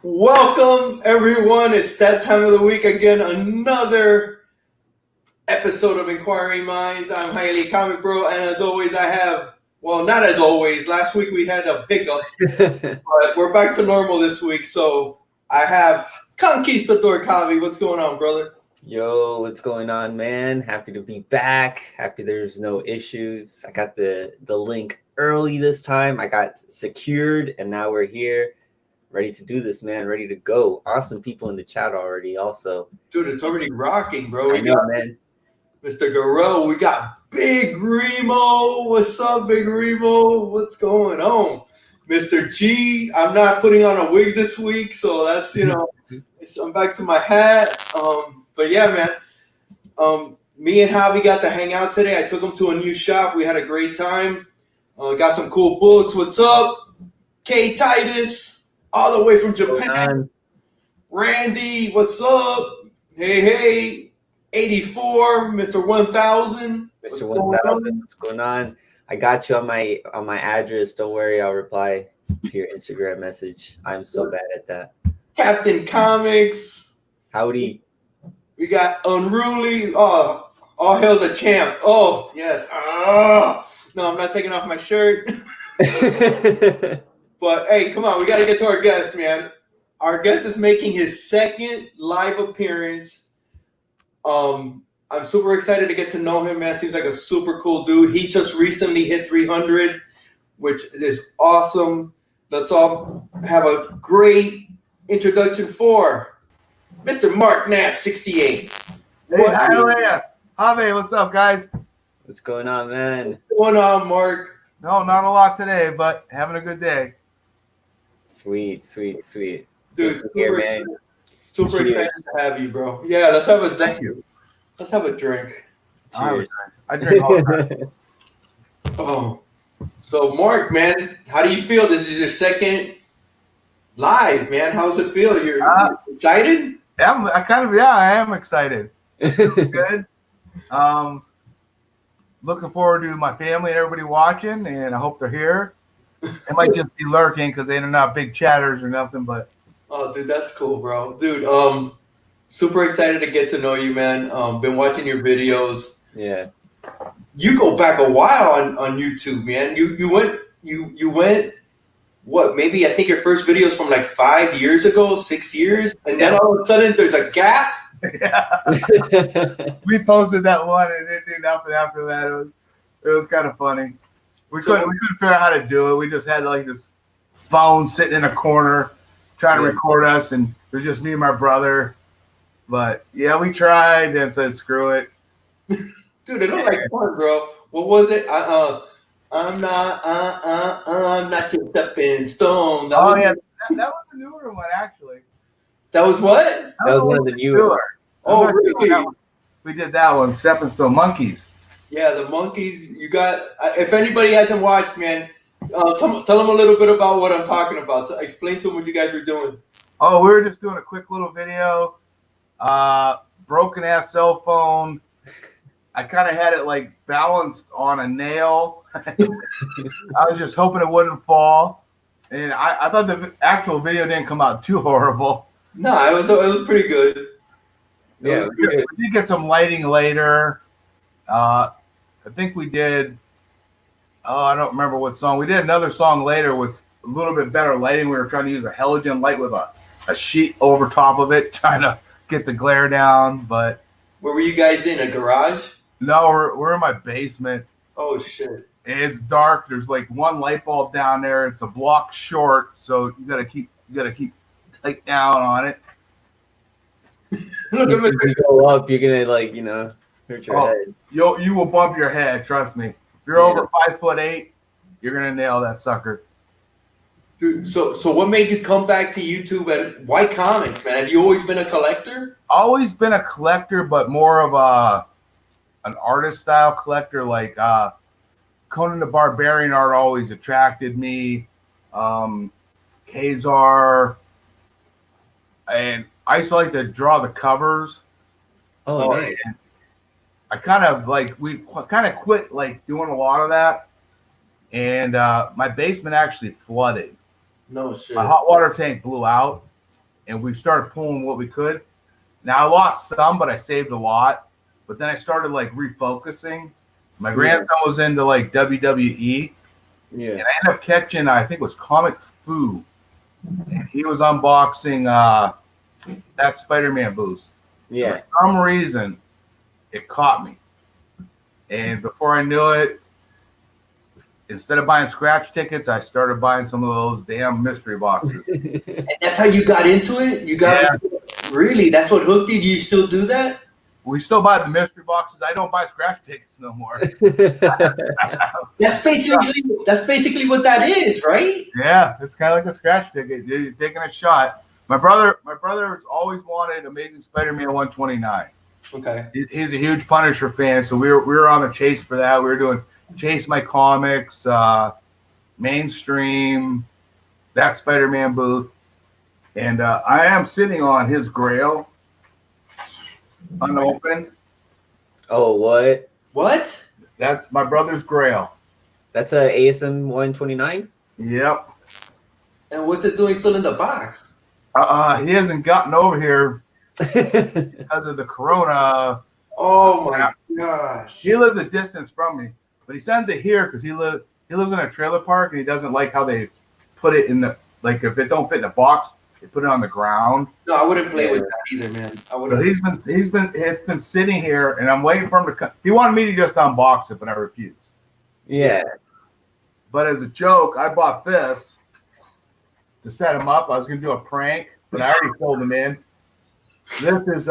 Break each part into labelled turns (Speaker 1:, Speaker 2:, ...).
Speaker 1: Welcome, everyone. It's that time of the week again. Another episode of Inquiring Minds. I'm Hialeah Comic Bro, and as always, not as always. Last week we had a hiccup, but we're back to normal this week. So I have Conquistadork Javi. What's going on, brother?
Speaker 2: Yo, what's going on, man? Happy to be back. Happy there's no issues. I got the link early this time. I got secured, and now we're here. Ready to do this, man. Ready to go. Awesome people in the chat already also.
Speaker 1: Dude, it's already rocking, bro.
Speaker 2: I know, man.
Speaker 1: Mr. Guerrero. We got Big Remo. What's up, Big Remo? What's going on? Mr. G, I'm not putting on a wig this week, so that's, so I'm back to my hat. But yeah, man. Me and Javi got to hang out today. I took him to a new shop. We had a great time. Got some cool books. What's up? K Titus. All the way from Japan. Randy, what's up? Hey, 84, Mr. 1000.
Speaker 2: Mr. 1000, what's going on? I got you on my address. Don't worry, I'll reply to your Instagram message. I'm so bad at that.
Speaker 1: Captain Comics.
Speaker 2: Howdy.
Speaker 1: We got Unruly. Oh, all hail the champ. Oh, yes. No, I'm not taking off my shirt. But, hey, come on. We got to get to our guest, man. Our guest is making his second live appearance. I'm super excited to get to know him, man. Seems like a super cool dude. He just recently hit 300, which is awesome. Let's all have a great introduction for Mr. Mark Nap68.
Speaker 3: Hey, Hialeah. Javi, what's up, guys?
Speaker 2: What's going on, man?
Speaker 1: What's going on, Mark?
Speaker 3: No, not a lot today, but having a good day.
Speaker 2: Sweet.
Speaker 1: Dude,
Speaker 2: man.
Speaker 1: Super excited to have you, bro. Yeah, let's have a drink. Let's have a drink.
Speaker 2: Cheers.
Speaker 3: I drink all the time.
Speaker 1: Oh, so Mark, man, how do you feel? This is your second live, man. How's it feel? You're excited?
Speaker 3: I am excited. Good. Looking forward to my family and everybody watching, and I hope they're here. They might just be lurking because they're not big chatters or nothing, but.
Speaker 1: Oh, dude, that's cool, bro. Dude, super excited to get to know you, man. Been watching your videos.
Speaker 2: Yeah.
Speaker 1: You go back a while on YouTube, man. You went what, maybe I think your first video is from like 5 years ago, 6 years, and then all of a sudden there's a gap.
Speaker 3: Yeah. We posted that one and it did nothing after that. It was kind of funny. We couldn't figure out how to do it. We just had like this phone sitting in a corner trying to record us, and it was just me and my brother. But yeah, we tried and said screw it.
Speaker 1: Dude, it looked like fun, bro. What was it? I'm not your stepping stone.
Speaker 3: That was a newer one, actually.
Speaker 1: That was what?
Speaker 2: That was one of the newer.
Speaker 1: Oh, really?
Speaker 3: We did that one, Stepping Stone Monkeys.
Speaker 1: Yeah, the monkeys. You got. If anybody hasn't watched, man, tell them a little bit about what I'm talking about. Explain to them what you guys were doing.
Speaker 3: Oh, we were just doing a quick little video. Broken ass cell phone. I kind of had it like balanced on a nail. I was just hoping it wouldn't fall, and I thought the actual video didn't come out too horrible.
Speaker 1: No, it was pretty good.
Speaker 3: Yeah, we did get some lighting later. I think we did. Oh, I don't remember what song. We did another song later with a little bit better lighting. We were trying to use a halogen light with a sheet over top of it, trying to get the glare down. But
Speaker 1: where were you guys in? A garage?
Speaker 3: No, we're in my basement.
Speaker 1: Oh shit!
Speaker 3: It's dark. There's like one light bulb down there. It's a block short, so you gotta keep tight down on it.
Speaker 2: Look at me. If you go up, you're gonna hurt your head.
Speaker 3: You will bump your head. Trust me. If you're over 5'8", you're gonna nail that sucker.
Speaker 1: Dude, so what made you come back to YouTube and why comics, man? Have you always been a collector?
Speaker 3: Always been a collector, but more of an artist style collector. Like Conan the Barbarian art always attracted me. Kazar, and I used to like to draw the covers.
Speaker 2: Oh, nice.
Speaker 3: I kind of quit like doing a lot of that, and my basement actually flooded.
Speaker 1: No shit.
Speaker 3: My hot water tank blew out, and we started pulling what we could. Now I lost some, but I saved a lot. But then I started like refocusing. My grandson was into like WWE, and I ended up catching, I think it was Comic Fu, and he was unboxing that Spider-Man booth.
Speaker 2: Yeah.
Speaker 3: For some reason, it caught me, and before I knew it, instead of buying scratch tickets, I started buying some of those damn mystery boxes.
Speaker 1: And that's how you got into it? You got really? That's what hooked you? Do you still do that?
Speaker 3: We still buy the mystery boxes. I don't buy scratch tickets no more.
Speaker 1: That's basically what that is, right?
Speaker 3: Yeah, it's kind of like a scratch ticket. You're taking a shot. My brother's always wanted Amazing Spider-Man 129.
Speaker 1: Okay.
Speaker 3: He's a huge Punisher fan, so we were on the chase for that. We were doing Chase My Comics, Mainstream, that Spider-Man booth, and I am sitting on his Grail, unopened.
Speaker 2: Oh, what?
Speaker 1: What?
Speaker 3: That's my brother's Grail.
Speaker 2: That's a ASM 129?
Speaker 3: Yep.
Speaker 1: And what's it doing still in the box?
Speaker 3: He hasn't gotten over here because of the corona.
Speaker 1: Oh my gosh.
Speaker 3: He lives a distance from me, but he sends it here because he lives in a trailer park and he doesn't like how they put it in the, like, if it don't fit in a box, they put it on the ground.
Speaker 1: No, I wouldn't play with that either, man. I wouldn't.
Speaker 3: So it's been sitting here, and I'm waiting for him to come. He wanted me to just unbox it, but I refused.
Speaker 2: Yeah.
Speaker 3: But as a joke, I bought this to set him up. I was going to do a prank, but I already pulled him in. This is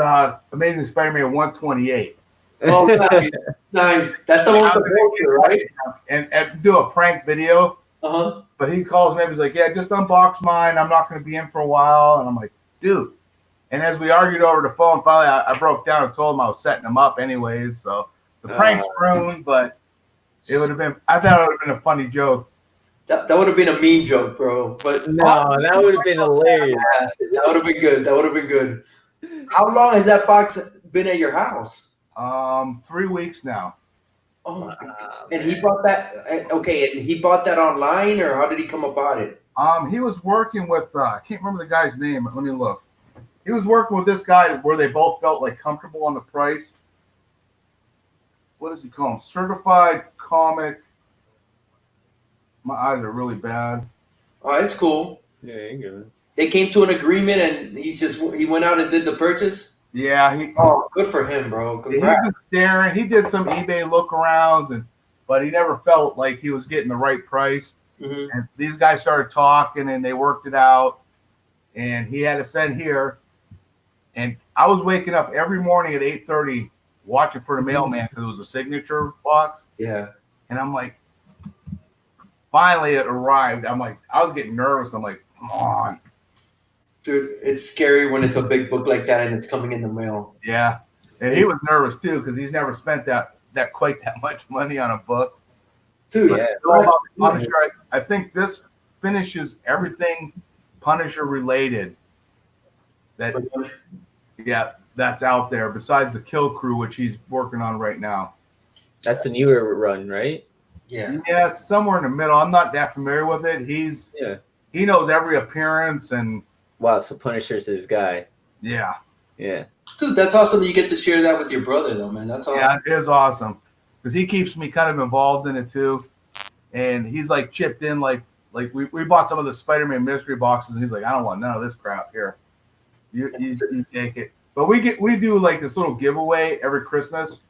Speaker 3: Amazing Spider-Man 128.
Speaker 1: Oh, nice. Nice. That's the one with the poster, right?
Speaker 3: And do a prank video.
Speaker 1: Uh-huh.
Speaker 3: But he calls me up. He's like, yeah, just unbox mine. I'm not going to be in for a while. And I'm like, dude. And as we argued over the phone, finally I broke down and told him I was setting him up anyways. So the prank's ruined, but it would have been, I thought it would have been a funny joke.
Speaker 1: That would have been a mean joke, bro. But
Speaker 2: No, that would have been hilarious.
Speaker 1: That would have been good. That would have been good. How long has that box been at your house?
Speaker 3: 3 weeks now.
Speaker 1: Oh, and he bought that. Okay, and he bought that online, or how did he come about it?
Speaker 3: He was working with I can't remember the guy's name. Let me look. He was working with this guy where they both felt like comfortable on the price. What does he call him? Certified Comic. My eyes are really bad.
Speaker 1: Oh, it's cool.
Speaker 2: Yeah, you good.
Speaker 1: They came to an agreement, and he went out and did the purchase.
Speaker 3: Yeah,
Speaker 1: Oh, good for him, bro.
Speaker 3: He's been staring. He did some eBay look-arounds, but he never felt like he was getting the right price.
Speaker 1: Mm-hmm.
Speaker 3: And these guys started talking, and they worked it out. And he had to send here. And I was waking up every morning at 8:30 watching for the mailman because it was a signature box.
Speaker 1: Yeah.
Speaker 3: And I'm like, finally it arrived. I'm like, I was getting nervous. I'm like, come on.
Speaker 1: Dude, it's scary when it's a big book like that and it's coming in the mail.
Speaker 3: Yeah. And he was nervous too because he's never spent that quite that much money on a book.
Speaker 1: Dude,
Speaker 3: yeah. About Punisher, I think this finishes everything Punisher related that's out there besides the Kill Crew, which he's working on right now.
Speaker 2: That's the newer run, right?
Speaker 1: Yeah.
Speaker 3: Yeah, it's somewhere in the middle. I'm not that familiar with it. He knows every appearance and
Speaker 2: wow, so Punisher's his guy.
Speaker 3: Yeah.
Speaker 2: Yeah.
Speaker 1: Dude, that's awesome. You get to share that with your brother, though, man. That's awesome.
Speaker 3: Yeah, it is awesome because he keeps me kind of involved in it too, and he's like chipped in. Like we bought some of the Spider-Man mystery boxes, and he's like, I don't want none of this crap here. You take it. But we do like this little giveaway every Christmas,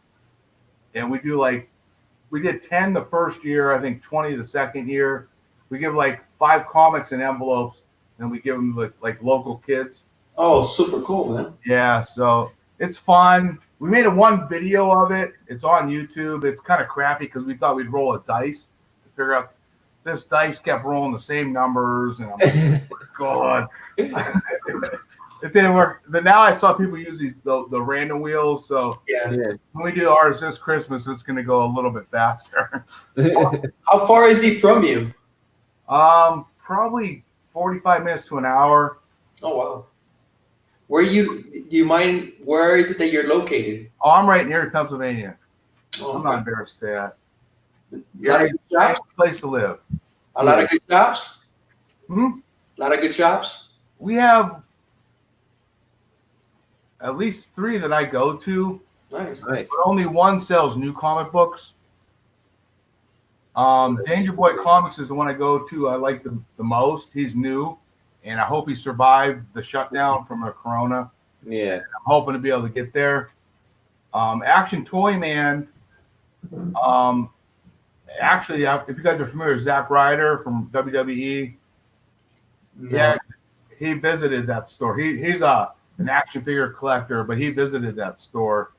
Speaker 3: and we did 10 the first year, I think 20 the second year. We give like 5 comics in envelopes, and we give them like local kids.
Speaker 1: Oh, super cool, man.
Speaker 3: Yeah, so it's fun. We made one video of it. It's on YouTube. It's kind of crappy because we thought we'd roll a dice to figure out. This dice kept rolling the same numbers, and I'm like, oh, God. It didn't work. But now I saw people use the random wheels. So
Speaker 1: yeah,
Speaker 3: when we do ours this Christmas, it's going to go a little bit faster.
Speaker 1: How far is he from you?
Speaker 3: Probably 45 minutes to an hour.
Speaker 1: Oh, wow. Do you mind, where is it that you're located?
Speaker 3: Oh, I'm right near Pennsylvania.
Speaker 1: Oh,
Speaker 3: I'm not embarrassed to that.
Speaker 1: Yeah,
Speaker 3: it's a nice place to live.
Speaker 1: A lot of good shops?
Speaker 3: Hmm?
Speaker 1: A lot of good shops?
Speaker 3: We have at least 3 that I go to.
Speaker 1: Nice.
Speaker 2: Nice.
Speaker 3: But only one sells new comic books. Danger Boy Comics is the one I go to. I like the most. He's new, and I hope he survived the shutdown from the corona.
Speaker 2: Yeah.
Speaker 3: I'm hoping to be able to get there. Action Toy Man. Actually, if you guys are familiar with Zack Ryder from WWE, yeah, he visited that store. He's an action figure collector, but he visited that store.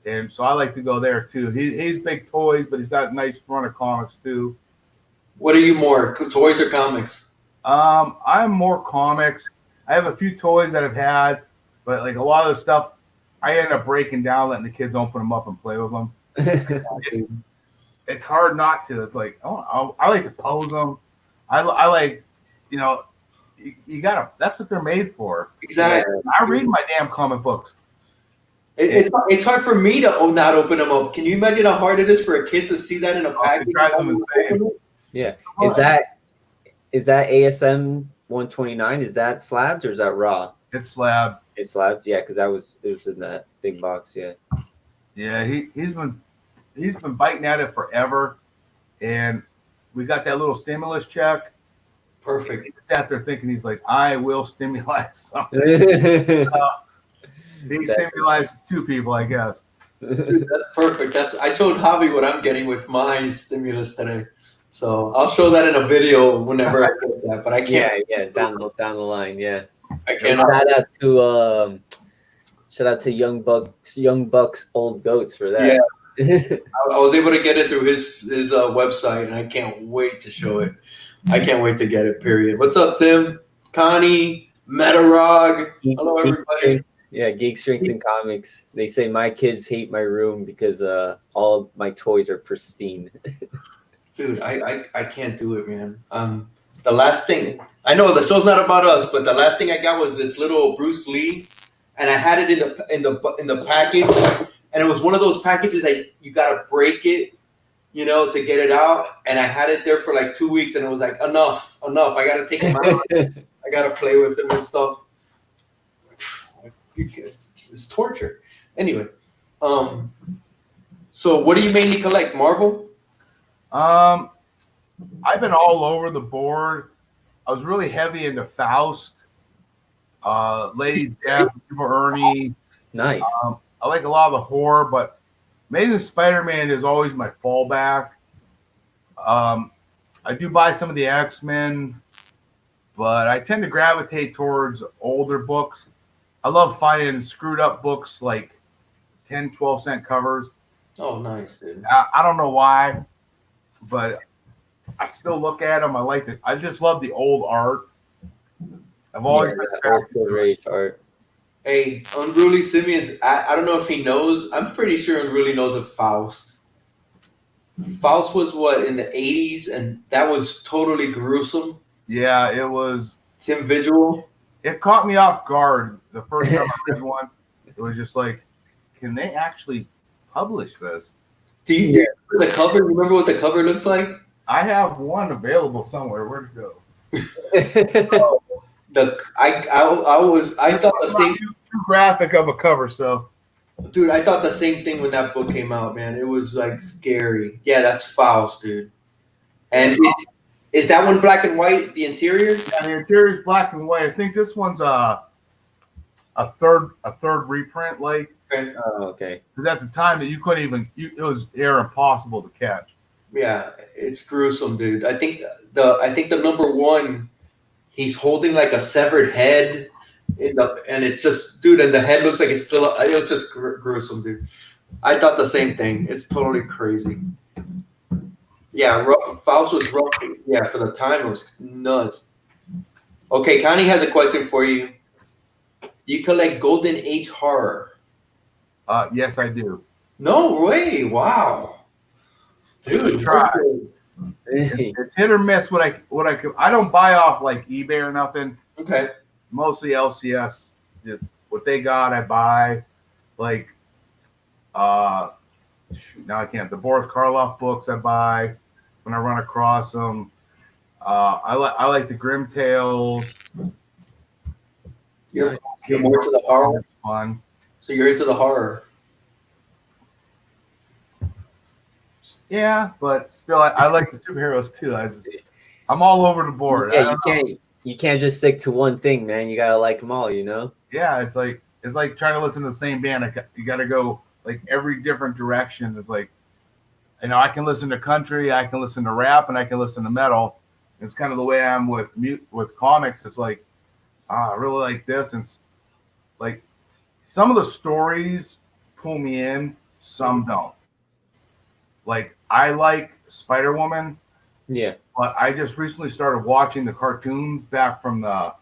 Speaker 3: And so I like to go there too. He's big toys, but he's got a nice run of comics too.
Speaker 1: What are you more, toys or comics?
Speaker 3: I'm more comics. I have a few toys that I've had, but like a lot of the stuff, I end up breaking down, letting the kids open them up and play with them. It's hard not to. It's like, oh, I like to pose them. I like, you gotta. That's what they're made for.
Speaker 1: Exactly.
Speaker 3: I read my damn comic books.
Speaker 1: It's hard for me to not open them up. Can you imagine how hard it is for a kid to see that in a package?
Speaker 3: It drives them insane.
Speaker 2: Yeah. Is that ASM 129? Is that slabbed or is that raw?
Speaker 3: It's slabbed.
Speaker 2: It's slabbed. Yeah, because it was in that big box. Yeah.
Speaker 3: Yeah, he's been biting at it forever, and we got that little stimulus check.
Speaker 1: Perfect.
Speaker 3: He sat there thinking, he's like, I will stimulate something. He stimulates 2 people, I guess.
Speaker 1: Dude, that's perfect. I showed Javi what I'm getting with my stimulus today. So I'll show that in a video whenever I get that. But I can't.
Speaker 2: Yeah, down the line. Yeah.
Speaker 1: I can't.
Speaker 2: Shout out to Young Bucks Old Goats for that.
Speaker 1: Yeah. I was able to get it through his website, and I can't wait to show it. I can't wait to get it. Period. What's up, Tim? Connie, Metarog. Hello, everybody.
Speaker 2: Yeah, Geeks, Drinks, and Comics. They say my kids hate my room because all of my toys are pristine.
Speaker 1: Dude, I can't do it, man. The last thing, I know the show's not about us, but the last thing I got was this little Bruce Lee, and I had it in the package, and it was one of those packages that you gotta break it, to get it out. And I had it there for like 2 weeks, and it was like enough. I gotta take him out. I gotta play with him and stuff. It's torture. Anyway, so what do you mainly collect? Marvel?
Speaker 3: I've been all over the board. I was really heavy into Faust, Lady Death, Evil Ernie.
Speaker 2: Nice.
Speaker 3: I like a lot of the horror, but Amazing Spider-Man is always my fallback. I do buy some of the X-Men, but I tend to gravitate towards older books. I love finding screwed up books like 10, 12-cent covers.
Speaker 1: Oh, nice, dude.
Speaker 3: I don't know why, but I still look at them. I just love the old art. I've always been
Speaker 2: great art.
Speaker 1: Hey, Unruly Simeons, I don't know if he knows. I'm pretty sure Unruly knows of Faust. Faust was what, in the 80s, and that was totally gruesome.
Speaker 3: Yeah, it was.
Speaker 1: Tim Visual.
Speaker 3: It caught me off guard the first time I read one. It was just like, can they actually publish this?
Speaker 1: Do you the cover? Remember what the cover looks like?
Speaker 3: I have one available somewhere. Where'd it go?
Speaker 1: I thought the same.
Speaker 3: Too graphic of a cover, so.
Speaker 1: Dude, I thought the same thing when that book came out, man. It was like scary. Yeah, that's Faust, dude. And is that one black and white? The interior?
Speaker 3: Yeah, the interior is black and white. I think this one's a third reprint, like.
Speaker 1: Okay.
Speaker 2: Oh, okay.
Speaker 3: Because at the time that you couldn't even, it was impossible to catch.
Speaker 1: Yeah, it's gruesome, dude. I think the number one, he's holding like a severed head, and it's just, dude, and the head looks like it's still. It was just gruesome, dude. I thought the same thing. It's totally crazy. Yeah, Faust was rough. Yeah, for the time it was nuts. Okay, Connie has a question for you. You collect Golden Age horror?
Speaker 3: Yes, I do.
Speaker 1: No way! Wow, dude.
Speaker 3: Try. It's hit or miss. What I don't buy off like eBay or nothing.
Speaker 1: Okay.
Speaker 3: Mostly LCS. What they got, I buy. Like, now I can't. The Boris Karloff books I buy when I run across them. I like the Grim Tales.
Speaker 1: You're more to the horror.
Speaker 3: Fun.
Speaker 1: So you're into the horror.
Speaker 3: Yeah, but still, I like the superheroes too. I'm all over the board.
Speaker 2: Yeah, you can't just stick to one thing, man. You gotta like them all,
Speaker 3: Yeah, it's like trying to listen to the same band. You got to go like every different direction. It's like, I can listen to country, I can listen to rap, and I can listen to metal. It's kind of the way I'm with comics. It's like, I really like this, and like some of the stories pull me in, some don't. Like I like Spider-Woman.
Speaker 2: Yeah.
Speaker 3: But I just recently started watching the cartoons back from I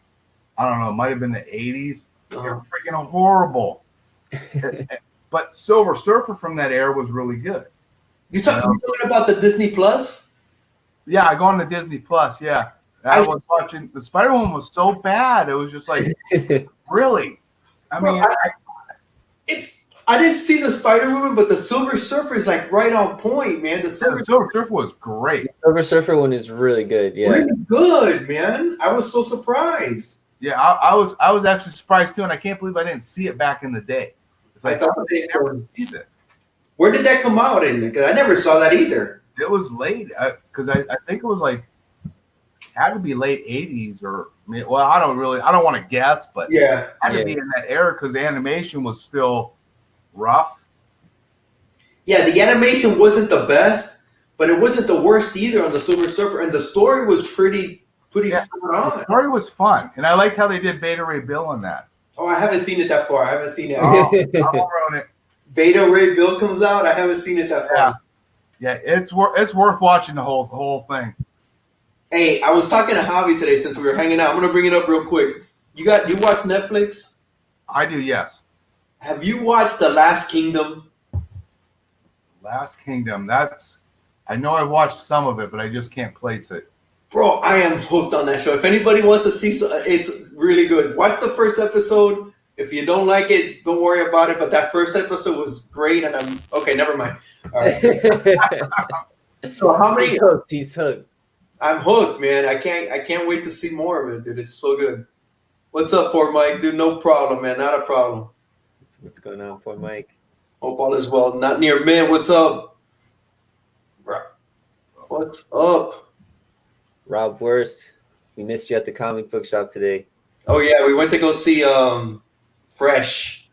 Speaker 3: don't know, it might have been the 80s. They're freaking horrible. But Silver Surfer from that era was really good.
Speaker 1: You talking about the Disney Plus?
Speaker 3: Yeah, I go on to Disney Plus, yeah. I was watching, the Spider-Woman was so bad. It was just like, really? I
Speaker 1: didn't see the Spider-Woman, but the Silver Surfer is like right on point, man. The Silver
Speaker 3: Surfer was great.
Speaker 2: The Silver Surfer one is really good. Yeah,
Speaker 1: really good, man. I was so surprised.
Speaker 3: Yeah, I was actually surprised too, and I can't believe I didn't see it back in the day. It's like,
Speaker 1: I thought
Speaker 3: I never see this.
Speaker 1: Where did that come out in? Because I never saw that either.
Speaker 3: It was late, because I think it was like had to be late 80s or I don't want to guess, but
Speaker 1: yeah,
Speaker 3: had to be in that era because the animation was still rough.
Speaker 1: Yeah, the animation wasn't the best, but it wasn't the worst either on the Silver Surfer, and the story was pretty spot on.
Speaker 3: The story was fun, and I liked how they did Beta Ray Bill in that.
Speaker 1: Oh, I haven't seen it that far. I haven't seen it.
Speaker 3: I'm on it.
Speaker 1: Beta Ray Bill comes out. I haven't seen it that far.
Speaker 3: Yeah, it's worth watching the whole thing.
Speaker 1: Hey, I was talking to Javi today since we were hanging out. I'm gonna bring it up real quick. You watch Netflix?
Speaker 3: I do, yes.
Speaker 1: Have you watched The Last Kingdom?
Speaker 3: Last Kingdom. I know I watched some of it, but I just can't place it.
Speaker 1: Bro, I am hooked on that show. If anybody wants to see, it's really good. Watch the first episode. If you don't like it, don't worry about it. But that first episode was great, and I'm okay. Never mind. All right. So how many?
Speaker 2: He's hooked.
Speaker 1: I'm hooked, man. I can't wait to see more of it, dude. It's so good. What's up, Fort Mike? Dude, no problem, man. Not a problem.
Speaker 2: What's going on, Fort Mike?
Speaker 1: Hope all is well. Not near man. What's up? What's up?
Speaker 2: Rob Worst. We missed you at the comic book shop today.
Speaker 1: Oh yeah, we went to go see Fresh.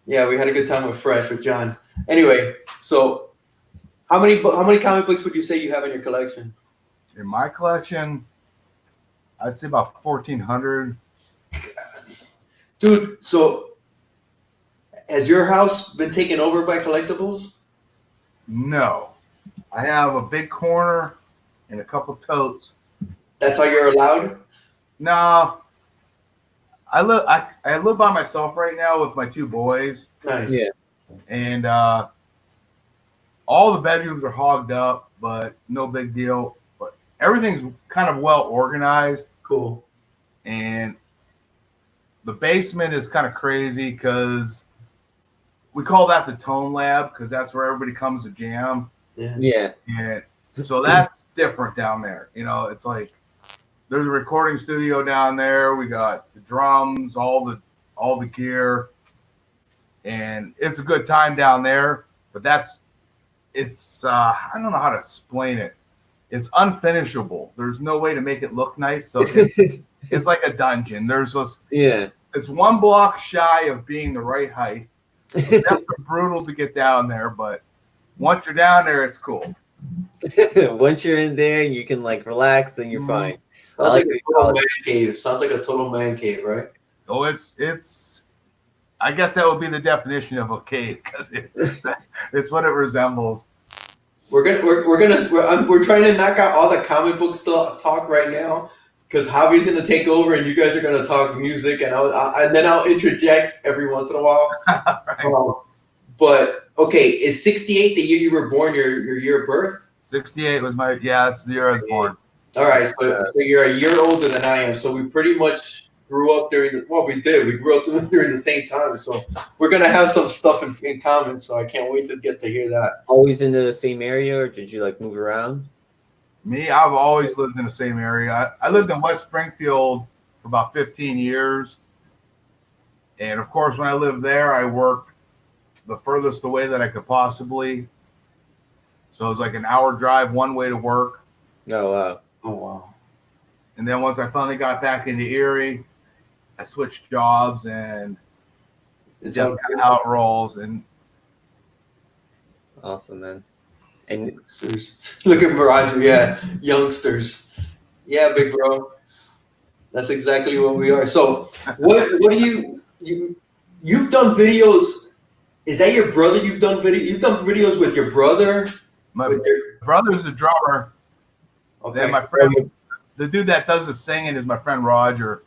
Speaker 1: Yeah, we had a good time with Fresh with John. Anyway, so how many comic books would you say you have in your collection?
Speaker 3: In my collection, I'd say about 1,400.
Speaker 1: Dude, so has your house been taken over by collectibles?
Speaker 3: No. I have a big corner and a couple totes.
Speaker 1: That's how you're allowed?
Speaker 3: No. I live by myself right now with my two boys.
Speaker 1: Nice.
Speaker 2: Yeah.
Speaker 3: And all the bedrooms are hogged up, but no big deal. But everything's kind of well organized.
Speaker 1: Cool.
Speaker 3: And the basement is kind of crazy because we call that the Tone Lab because that's where everybody comes to jam.
Speaker 2: Yeah.
Speaker 3: And so that's different down there. It's like there's a recording studio down there. We got the drums, all the gear, and it's a good time down there. But it's I don't know how to explain it. It's unfinishable. There's no way to make it look nice. So it's like a dungeon. There's this.
Speaker 2: Yeah.
Speaker 3: It's one block shy of being the right height. It's brutal to get down there, but once you're down there, it's cool.
Speaker 2: Once you're in there and you can like relax, then you're fine.
Speaker 1: Sounds like a total man cave. Sounds like a total man cave, right?
Speaker 3: Oh, it's. I guess that would be the definition of a cave because it's what it resembles.
Speaker 1: We're trying to knock out all the comic book talk right now because Javi's gonna take over and you guys are gonna talk music and then I'll interject every once in a while.
Speaker 3: Right.
Speaker 1: But okay, is 68 the year you were born? Your year of birth?
Speaker 3: 68 was that's the year I was born.
Speaker 1: All right, so you're a year older than I am. So we pretty much grew up we grew up during the same time. So we're gonna have some stuff in common. So I can't wait to get to hear that.
Speaker 2: Always in the same area, or did you like move around?
Speaker 3: Me, I've always lived in the same area. I lived in West Springfield for about 15 years. And of course, when I lived there, I worked the furthest away that I could possibly. So it was like an hour drive one way to work.
Speaker 2: Oh wow.
Speaker 1: Oh wow.
Speaker 3: And then once I finally got back into Erie, I switched jobs, and
Speaker 1: It's
Speaker 3: just
Speaker 1: all
Speaker 3: kind of how it rolls. And
Speaker 2: Awesome, man. And
Speaker 1: youngsters. Look at Roger. Yeah, youngsters. Yeah, big bro. That's exactly what we are. So, what do you've done videos? Is that your brother? You've done videos with your brother.
Speaker 3: my
Speaker 1: With your
Speaker 3: brother's a drummer.
Speaker 1: okay.
Speaker 3: Then my friend, the dude that does the singing, is my friend Roger.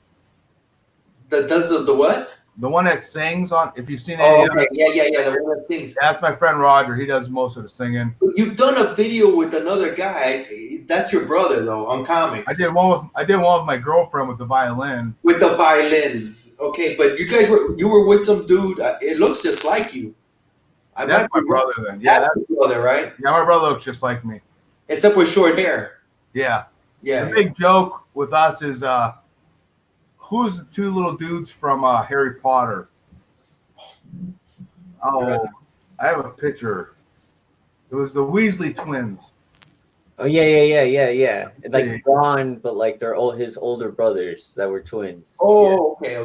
Speaker 1: That does the what?
Speaker 3: The one that sings on. If you've seen
Speaker 1: Oh,
Speaker 3: any,
Speaker 1: okay. Yeah. The one that sings.
Speaker 3: that's my friend Roger. He does most of the singing.
Speaker 1: You've done a video with another guy. That's your brother, though, on comics.
Speaker 3: I did one with my girlfriend with the violin.
Speaker 1: With the violin. Okay, but you were with some dude. It looks just like you.
Speaker 3: That's my brother then. Yeah,
Speaker 1: That's your brother, right?
Speaker 3: yeah, my brother looks just like me.
Speaker 1: Except with short hair.
Speaker 3: Yeah.
Speaker 1: Yeah.
Speaker 3: The big joke with us is who's the two little dudes from Harry Potter? Oh, I have a picture. It was the Weasley twins.
Speaker 2: oh yeah. It's like
Speaker 3: See.
Speaker 2: Ron, but like they're all his older brothers that were twins.
Speaker 1: Oh, okay.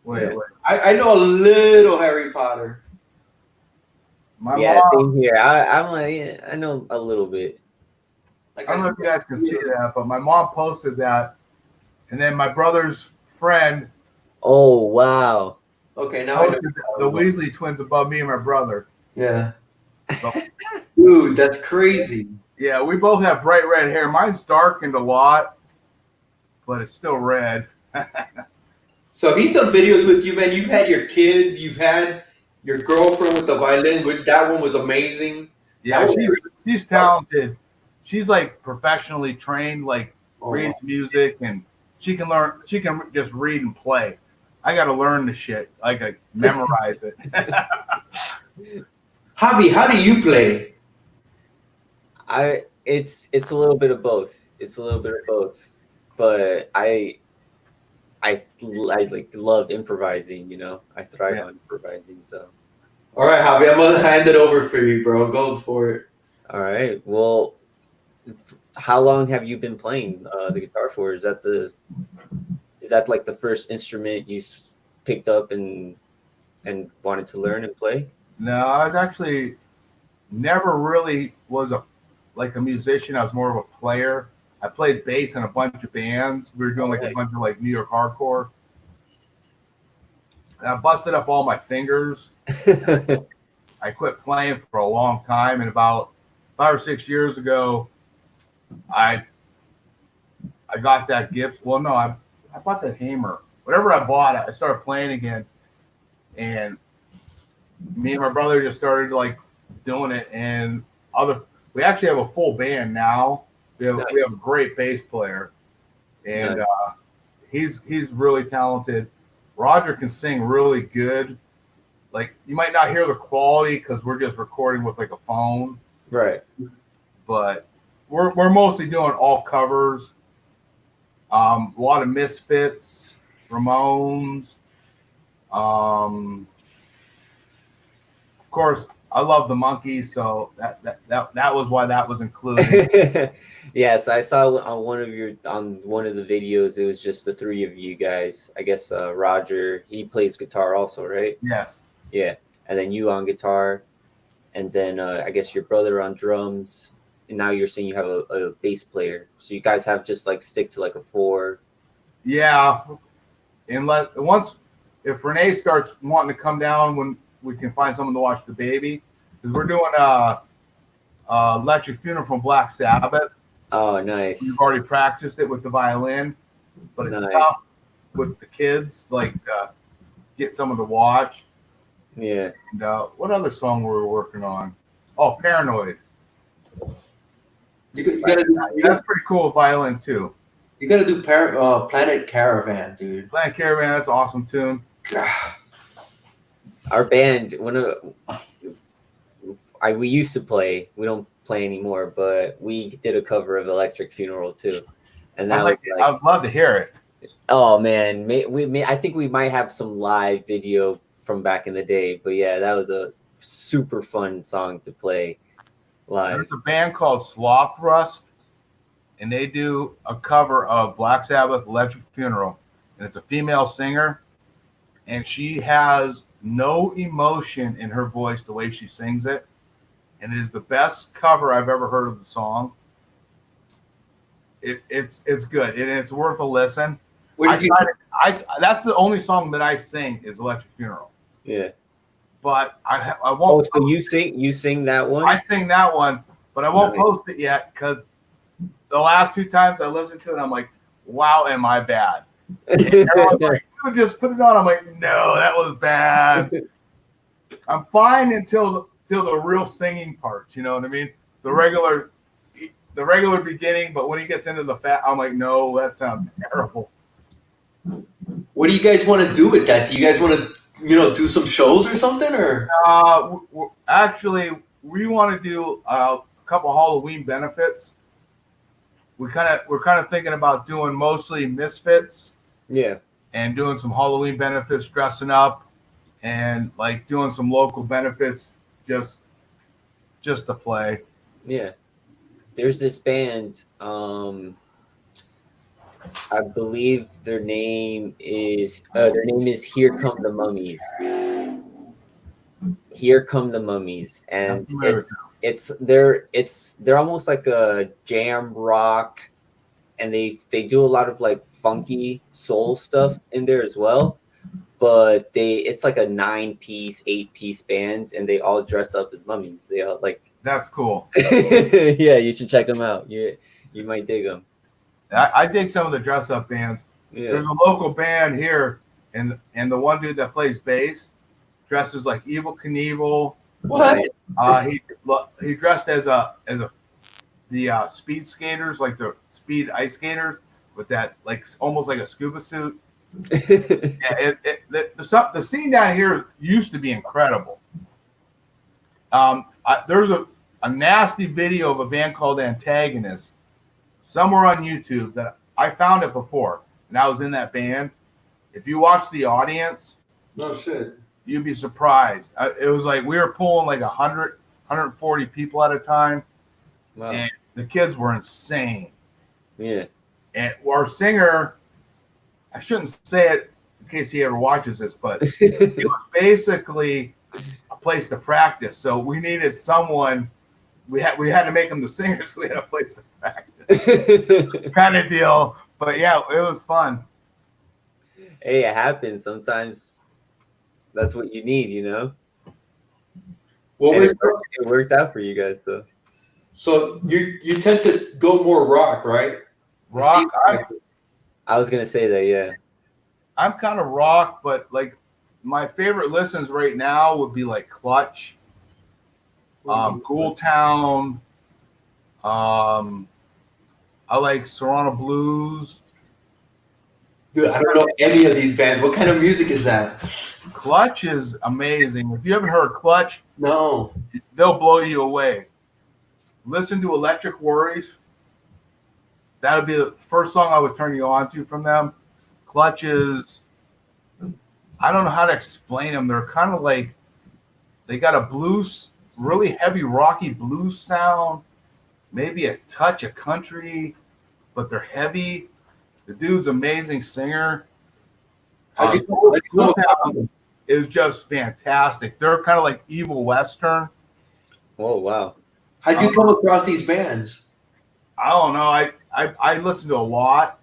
Speaker 3: Wait,
Speaker 2: Yeah.
Speaker 3: wait.
Speaker 1: I know a little Harry Potter.
Speaker 3: My
Speaker 2: Yeah,
Speaker 3: mom,
Speaker 2: same here. I'm like, yeah, I know a little bit.
Speaker 1: Like
Speaker 3: I don't know if you guys can see that, but my mom posted that, and then my brother's friend
Speaker 2: Oh wow.
Speaker 1: Okay, now I know.
Speaker 3: posted the Weasley twins above me and my brother.
Speaker 1: Yeah.
Speaker 3: So,
Speaker 1: Dude, that's crazy.
Speaker 3: yeah, we both have bright red hair. Mine's darkened a lot, but it's still red.
Speaker 1: So he's done videos with you, man. You've had your kids. You've had your girlfriend with the violin. That one was amazing.
Speaker 3: Yeah,
Speaker 1: That
Speaker 3: she's talented. She's like professionally trained, like reads music, and she can learn. She can just read and play. I got to learn the shit. I memorize it.
Speaker 1: Javi, how do you play?
Speaker 2: It's a little bit of both. It's a little bit of both. But I like love improvising, you know. I thrive on improvising, so.
Speaker 1: All right, Javi, I'm gonna hand it over for you, bro. Go for it.
Speaker 2: All right. Well, how long have you been playing the guitar for? Is that like the first instrument you picked up and wanted to learn and play?
Speaker 3: No, I was actually never really was a musician. I was more of a player. I played bass in a bunch of bands. We were doing like a bunch of like New York hardcore. And I busted up all my fingers. I quit playing for a long time, and about 5 or 6 years ago, I got that gift. Well, no, I bought that hammer. Whatever I bought, I started playing again, and me and my brother just started like doing it. And we actually have a full band now. We have a great bass player, and he's really talented. Roger can sing really good. Like, you might not hear the quality because we're just recording with like a phone,
Speaker 2: Right.
Speaker 3: but we're mostly doing all covers. A lot of Misfits, Ramones. Of course, I love the Monkees, so that was why that was included.
Speaker 2: Yes, I saw on one of the videos. It was just the three of you guys. I guess Roger, he plays guitar also, right?
Speaker 3: Yes.
Speaker 2: Yeah, and then you on guitar, and then I guess your brother on drums, and now you're saying you have a bass player. So you guys have just like stick to like a 4.
Speaker 3: Yeah, and if Renee starts wanting to come down when we can find someone to watch the baby, because we're doing Electric Funeral from Black Sabbath.
Speaker 2: Oh, nice.
Speaker 3: We've already practiced it with the violin, but it's
Speaker 2: Nice.
Speaker 3: tough with the kids, like get someone to watch.
Speaker 2: Yeah.
Speaker 3: And, what other song were we working on? Oh, Paranoid.
Speaker 1: You gotta do,
Speaker 3: That's pretty cool with violin too.
Speaker 1: you gotta do Planet Caravan, dude.
Speaker 3: Planet Caravan, that's an awesome tune.
Speaker 2: Our band, we used to play. We don't play anymore, but we did a cover of Electric Funeral too, and that was like,
Speaker 3: I'd love to hear it.
Speaker 2: oh man, I think we might have some live video from back in the day. But yeah, that was a super fun song to play live.
Speaker 3: There's a band called Sloth Rust, and they do a cover of Black Sabbath Electric Funeral. And it's a female singer, and she has no emotion in her voice the way she sings it. And it is the best cover I've ever heard of the song. It's good, and it's worth a listen. That's the only song that I sing is Electric Funeral.
Speaker 2: Yeah.
Speaker 3: But I won't.
Speaker 2: Oh, so you sing that one?
Speaker 3: I sing that one, but I won't post it yet because the last 2 times I listened to it, I'm like, wow, am I bad? Everyone's like, you just put it on. I'm like, no, that was bad. I'm fine until the real singing parts. You know what I mean? The regular beginning, but when he gets into the fat, I'm like, no, that sounds terrible.
Speaker 1: What do you guys want to do with that? Do you guys want to, do some shows or something, or?
Speaker 3: Actually, we want to do a couple Halloween benefits. We're kind of thinking about doing mostly Misfits.
Speaker 2: Yeah.
Speaker 3: And doing some Halloween benefits, dressing up, and like doing some local benefits, just to play.
Speaker 2: Yeah. There's this band. I believe their name is Here Come the Mummies. Here Come the Mummies, and they're almost like a jam rock, and they do a lot of like funky soul stuff in there as well. But it's like a 9-piece, 8-piece band, and they all dress up as mummies. They all like. That's cool. Yeah, you should check them out. You might dig them.
Speaker 3: I dig some of the dress up bands. Yeah. There's a local band here, and the one dude that plays bass dresses like Evel Knievel.
Speaker 1: What?
Speaker 3: He dressed as the speed skaters, like the speed ice skaters, with that like almost like a scuba suit. Yeah, the scene down here used to be incredible. There's a nasty video of a band called Antagonist somewhere on YouTube that I found it before, and I was in that band. If you watch the audience,
Speaker 1: no shit,
Speaker 3: you'd be surprised. It was like we were pulling like 100, 140 people at a time. Wow. And the kids were insane.
Speaker 2: Yeah.
Speaker 3: And our singer, I shouldn't say it in case he ever watches this, but it was basically a place to practice. So we needed someone. We had to make them the singer, so we had a place to practice, kind of deal. But yeah, it was fun.
Speaker 2: Hey, it happens sometimes. That's what you need, you know. Well, it worked out for you guys, though.
Speaker 1: So you tend to go more rock, right?
Speaker 3: Rock.
Speaker 2: I was gonna say that, yeah.
Speaker 3: I'm kind of rock, but like my favorite listens right now would be like Clutch, Ghoul Town. I like Serrano Blues.
Speaker 1: Dude, I don't know any of these bands. What kind of music is that?
Speaker 3: Clutch is amazing. If you haven't heard Clutch,
Speaker 1: no,
Speaker 3: they'll blow you away. Listen to Electric Worries. That would be the first song I would turn you on to from them. Clutch is, I don't know how to explain them. They're kind of like, they got a blues, really heavy, rocky blues sound, maybe a touch of country, but they're heavy. The dude's amazing singer. Is just fantastic. They're kind of like evil Western.
Speaker 2: Oh, wow.
Speaker 1: How'd you come across these bands?
Speaker 3: I don't know. I listen to a lot.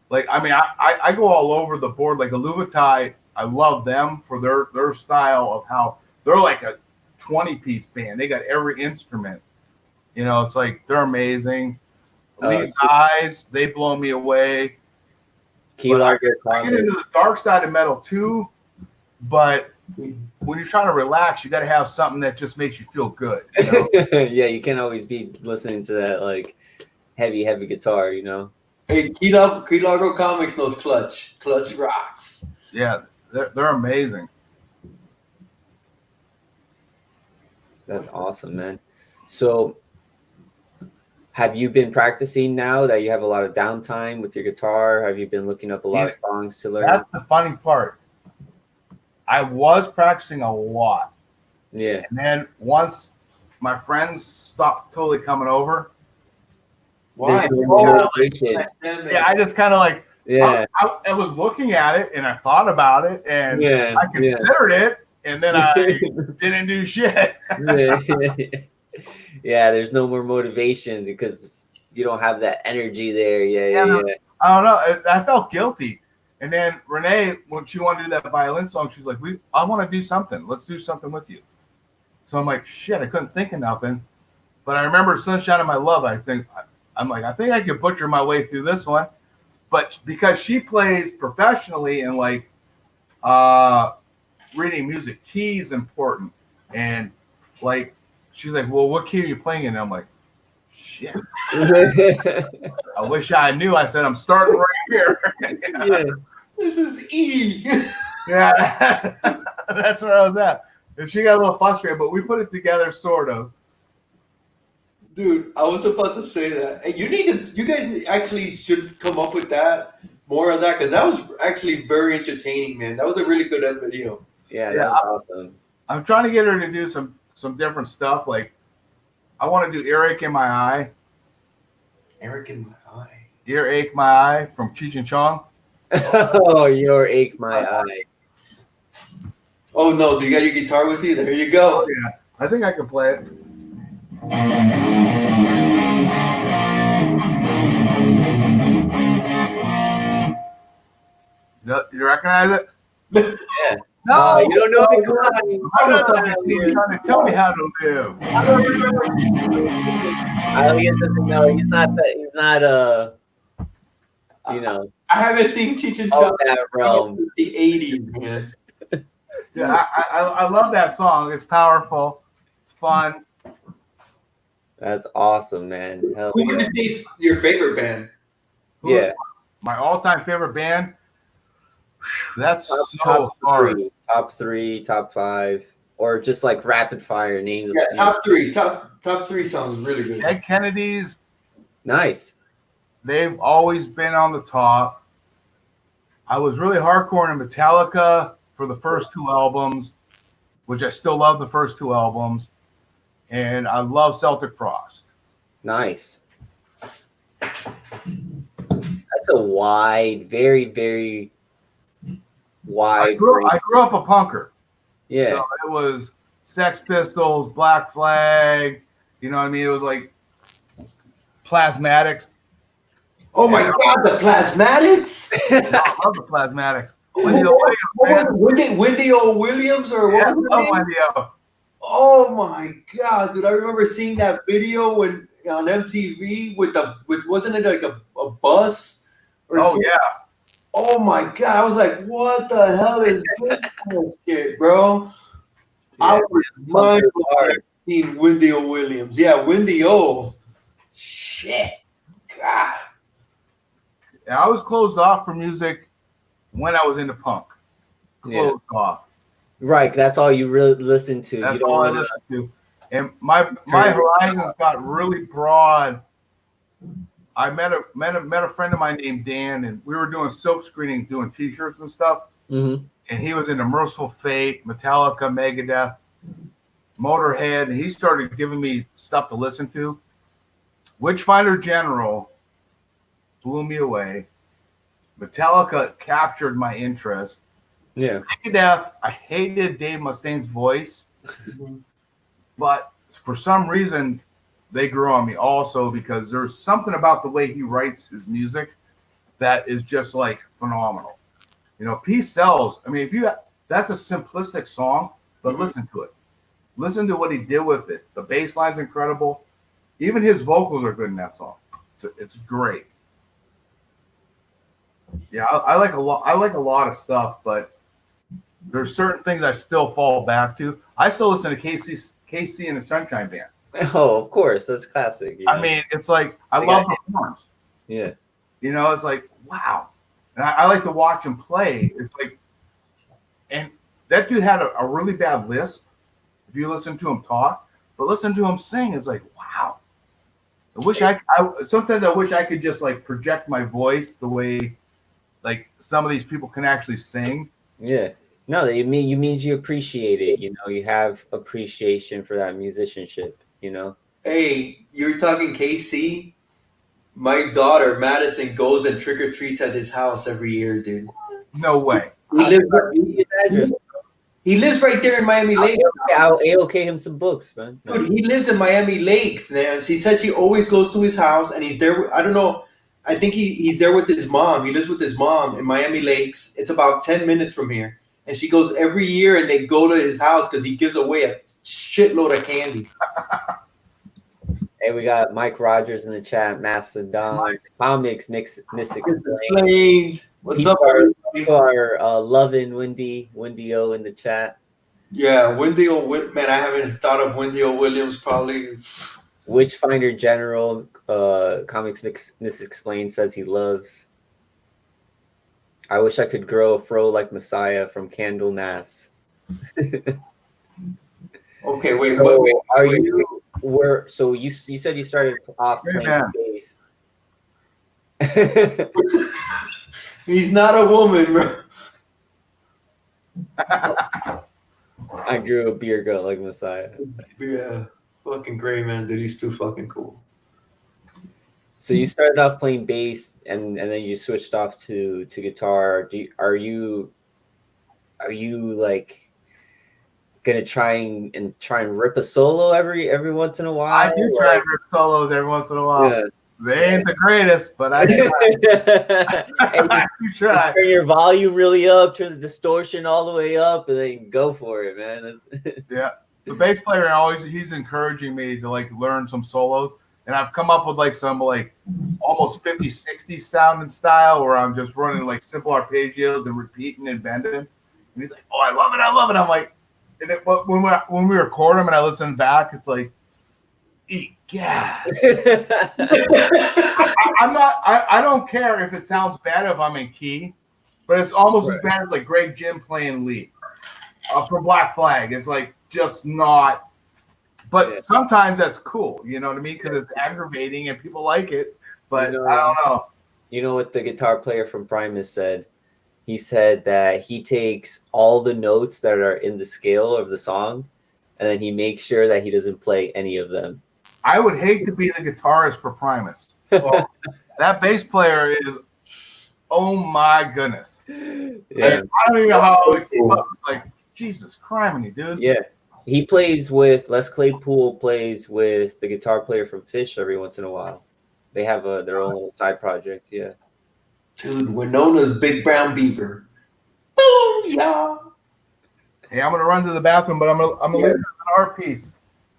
Speaker 3: Like, I mean, I go all over the board. Like Aluvatai, I love them for their style of how they're like a 20-piece band. They got every instrument. You know, it's like they're amazing. Leaves Eyes, they blow me away. I get into the dark side of metal too, but when you're trying to relax, you got to have something that just makes you feel good. You know?
Speaker 2: Yeah, you can't always be listening to that like heavy guitar, you know.
Speaker 1: Hey, Key Largo Comics knows Clutch. Clutch rocks.
Speaker 3: Yeah, they're amazing.
Speaker 2: That's awesome, man. So, have you been practicing now that you have a lot of downtime with your guitar? Have you been looking up a lot of songs to learn?
Speaker 3: That's the funny part. I was practicing a lot.
Speaker 2: Yeah.
Speaker 3: And then once my friends stopped totally coming over.
Speaker 1: Why?
Speaker 2: There's no motivation.
Speaker 3: Yeah, I just kind of like,
Speaker 2: Yeah.
Speaker 3: I was looking at it and I thought about it and I considered it, and then I didn't do shit.
Speaker 2: Yeah, there's no more motivation because you don't have that energy there. Yeah.
Speaker 3: I don't know. I felt guilty. And then Renee, when she wanted to do that violin song, she's like, I want to do something. Let's do something with you. So I'm like, shit, I couldn't think of nothing. But I remember Sunshine of My Love. I think I could butcher my way through this one. But because she plays professionally and like reading music, key is important. And like, she's like, well, what key are you playing in? And I'm like, shit. I wish I knew. I said, I'm starting right here.
Speaker 1: Yeah. This is E.
Speaker 3: Yeah. That's where I was at. And she got a little frustrated, but we put it together sort of.
Speaker 1: Dude, I was about to say that. And you guys actually should come up with that, more of that, because that was actually very entertaining, man. That was a really good video.
Speaker 2: Yeah, that was awesome.
Speaker 3: I'm trying to get her to do some different stuff. Like, I want to do Earache in My Eye.
Speaker 1: Earache in My Eye.
Speaker 3: Earache My Eye from Cheech and Chong.
Speaker 2: Oh, your ache my eye.
Speaker 1: Oh, no. Do you got your guitar with you? There you go.
Speaker 3: Oh, yeah. I think I can play it. You recognize it?
Speaker 2: Yeah.
Speaker 3: No,
Speaker 2: you don't know it. Come on.
Speaker 3: You're trying to tell me how to live.
Speaker 2: Hialeah doesn't know. He's not you know.
Speaker 1: I haven't seen Cheech and Chong
Speaker 2: that realm.
Speaker 1: The 80s, man.
Speaker 3: Yeah, I love that song. It's powerful. It's fun.
Speaker 2: That's awesome, man. Hell
Speaker 1: Who would you say is your favorite band?
Speaker 2: Yeah.
Speaker 3: My all-time favorite band? That's
Speaker 2: top
Speaker 3: hard.
Speaker 2: Top 3, top 5, or just like rapid fire names.
Speaker 1: Yeah, top 3. Top 3 sounds really good.
Speaker 3: Dead Kennedys.
Speaker 2: Nice.
Speaker 3: They've always been on the top. I was really hardcore in Metallica for the first 2 albums, which I still love the first 2 albums. And I love Celtic Frost.
Speaker 2: Nice. That's a wide, very, very wide.
Speaker 3: I grew up a punker.
Speaker 2: Yeah.
Speaker 3: So it was Sex Pistols, Black Flag. You know what I mean? It was like Plasmatics.
Speaker 1: Oh my God, the Plasmatics!
Speaker 3: I love the Plasmatics.
Speaker 1: Wendy O. Williams or what?
Speaker 3: Wendy O.
Speaker 1: Oh my God, dude! I remember seeing that video on MTV with wasn't it like a bus? Or something?
Speaker 3: Yeah.
Speaker 1: Oh my God! I was like, what the hell is this shit, bro?
Speaker 2: Yeah,
Speaker 1: I was mind blown. Wendy O. Williams, yeah, Wendy O. Shit, God.
Speaker 3: Yeah, I was closed off for music when I was into punk. Closed off.
Speaker 2: Right, that's all you really listen to.
Speaker 3: That's all I listen to. And my horizons got really broad. I met a friend of mine named Dan, and we were doing silk screening, doing T-shirts and stuff.
Speaker 2: Mm-hmm.
Speaker 3: And he was into Merciful Fate, Metallica, Megadeth, Motorhead, and he started giving me stuff to listen to. Witchfinder General blew me away. Metallica captured my interest.
Speaker 2: Yeah.
Speaker 3: Megadeth, I hated Dave Mustaine's voice, but for some reason they grew on me also because there's something about the way he writes his music that is just like phenomenal. You know, Peace Sells. I mean, that's a simplistic song, but listen to it. Listen to what he did with it. The bass line's incredible. Even his vocals are good in that song. It's great. Yeah, I like a lot. I like a lot of stuff, but there's certain things I still fall back to. I still listen to KC and the Sunshine Band.
Speaker 2: Oh, of course, that's classic.
Speaker 3: I mean, it's like I love the horns.
Speaker 2: Yeah.
Speaker 3: You know, it's like wow, and I like to watch him play. It's like, and that dude had a really bad lisp. If you listen to him talk, but listen to him sing, it's like wow. I wish sometimes I wish I could just like project my voice the way like some of these people can actually sing.
Speaker 2: Yeah. No, it means you appreciate it. You know, you have appreciation for that musicianship. You know.
Speaker 1: Hey, you're talking KC? My daughter Madison goes and trick or treats at his house every year, dude.
Speaker 3: No way.
Speaker 1: He lives.
Speaker 2: His address.
Speaker 1: He lives right there in Miami Lakes.
Speaker 2: I'll AOK him some books, man.
Speaker 1: Dude, he lives in Miami Lakes, man. She says she always goes to his house, and he's there. I don't know. I think he's there with his mom. He lives with his mom in Miami Lakes. It's about 10 minutes from here, and she goes every year, and they go to his house because he gives away a shitload of candy.
Speaker 2: Hey, we got Mike Rogers in the chat. Mastodon Comics Misexplained.
Speaker 1: What's up, everybody?
Speaker 2: People are loving Wendy O in the chat.
Speaker 1: Yeah, Wendy O. Man, I haven't thought of Wendy O. Williams probably.
Speaker 2: Witchfinder General, Comics Misexplained says he loves. I wish I could grow a fro like Messiah from Candle Mass.
Speaker 1: Okay, wait.
Speaker 2: So you said you started off playing bass.
Speaker 1: He's not a woman, bro.
Speaker 2: I grew a beer gut like Messiah.
Speaker 1: Yeah, fucking great, man, dude. He's too fucking cool.
Speaker 2: So you started off playing bass, and then you switched off to guitar. Are you like gonna try and rip a solo every once in a while?
Speaker 3: I do try and rip solos every once in a while. Yeah. They ain't the greatest, but I try.
Speaker 2: I do try. Turn your volume really up, turn the distortion all the way up, and then go for it, man.
Speaker 3: Yeah, the bass player he's encouraging me to like learn some solos, and I've come up with like some like almost 50s, 60s sound and style where I'm just running like simple arpeggios and repeating and bending. And he's like, "Oh, I love it! I'm like, when we record them and I listen back, it's like, yeah. I don't care if it sounds bad if I'm in key, but it's almost as bad as like Greg Jim playing lead for Black Flag. It's like just not. But sometimes that's cool, you know what I mean? Because it's aggravating and people like it. But I don't know.
Speaker 2: You know what the guitar player from Primus said? He said that he takes all the notes that are in the scale of the song, and then he makes sure that he doesn't play any of them.
Speaker 3: I would hate to be the guitarist for Primus. Well, that bass player is, oh my goodness. Yeah. I don't even know how to keep up. Like, Jesus criminy, dude.
Speaker 2: Yeah. He plays with, Les Claypool plays with the guitar player from Fish every once in a while. They have their own little side project, yeah.
Speaker 1: Dude, we're known as Big Brown Beaver. Oh, yeah.
Speaker 3: Hey, I'm going to run to the bathroom, but I'm gonna leave an art piece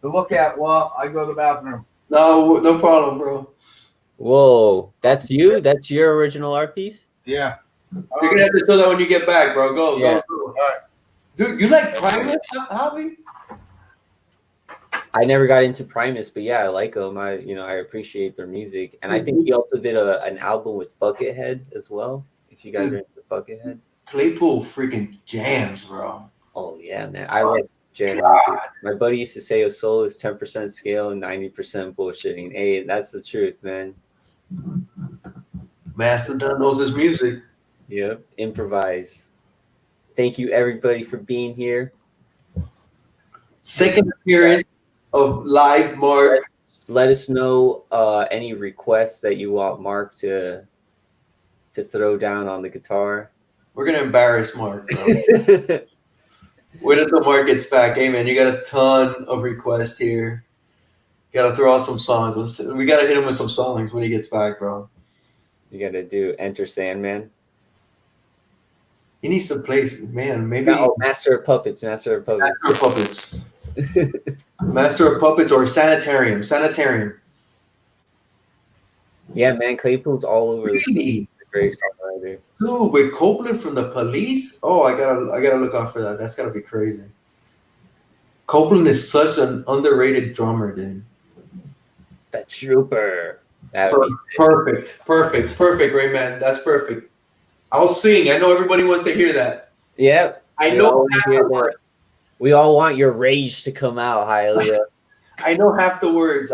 Speaker 3: to look at while I go to the bathroom.
Speaker 1: No problem, bro.
Speaker 2: Whoa, that's you? That's your original art piece?
Speaker 3: Yeah.
Speaker 1: You're going to have to show that when you get back, bro. Go.
Speaker 3: All right.
Speaker 1: Dude, you like Primus, Javi?
Speaker 2: I never got into Primus, but yeah, I like them. I appreciate their music. And I think he also did an album with Buckethead as well, if you guys are into Buckethead.
Speaker 1: Claypool freaking jams, bro.
Speaker 2: Oh, yeah, man. I love jamming. My buddy used to say a solo is 10% scale and 90% bullshitting. Hey, that's the truth, man.
Speaker 1: Mastodon knows his music.
Speaker 2: Yep, improvise. Thank you, everybody, for being here.
Speaker 1: Second appearance of live Mark.
Speaker 2: Let us know any requests that you want Mark to throw down on the guitar.
Speaker 1: We're gonna embarrass Mark. Wait until Mark gets back. Hey man, you got a ton of requests here. You gotta throw out some songs. We gotta hit him with some songs when he gets back, bro.
Speaker 2: You gotta do Enter Sandman.
Speaker 1: He needs to play, man. Maybe
Speaker 2: Master of Puppets.
Speaker 1: Master of Puppets. Master of Puppets or Sanitarium.
Speaker 2: Yeah, man. Claypool's all over the place. Great songwriter.
Speaker 1: Dude, with Copeland from the Police. Oh, I gotta look out for that. That's gotta be crazy. Copeland is such an underrated drummer, dude.
Speaker 2: The Trooper. That would be
Speaker 1: perfect, right, man? That's perfect. I'll sing. I know everybody wants to hear that.
Speaker 2: Yep.
Speaker 1: I know.
Speaker 2: We all want your rage to come out, Hialeah.
Speaker 1: I know half the words.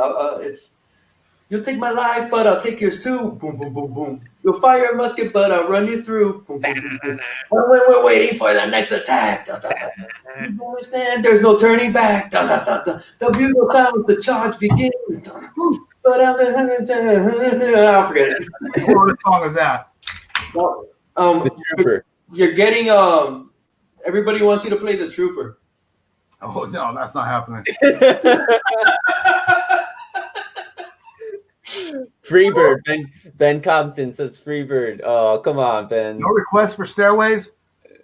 Speaker 1: You'll take my life, but I'll take yours too. Boom, boom, boom, boom. You'll fire a musket, but I'll run you through. Boom, boom, boom, boom. We're waiting for the next attack. Da, da, da. You don't understand, there's no turning back. Da, da, da, da. The bugle sounds, the charge begins. Da, but I'll forget it.
Speaker 3: What song is that?
Speaker 1: Well,
Speaker 2: The Trooper.
Speaker 1: you're getting everybody wants you to play the Trooper.
Speaker 3: Oh no, that's not happening.
Speaker 2: Freebird. Ben Compton says Freebird. Oh, come on, Ben.
Speaker 3: No request for Stairways?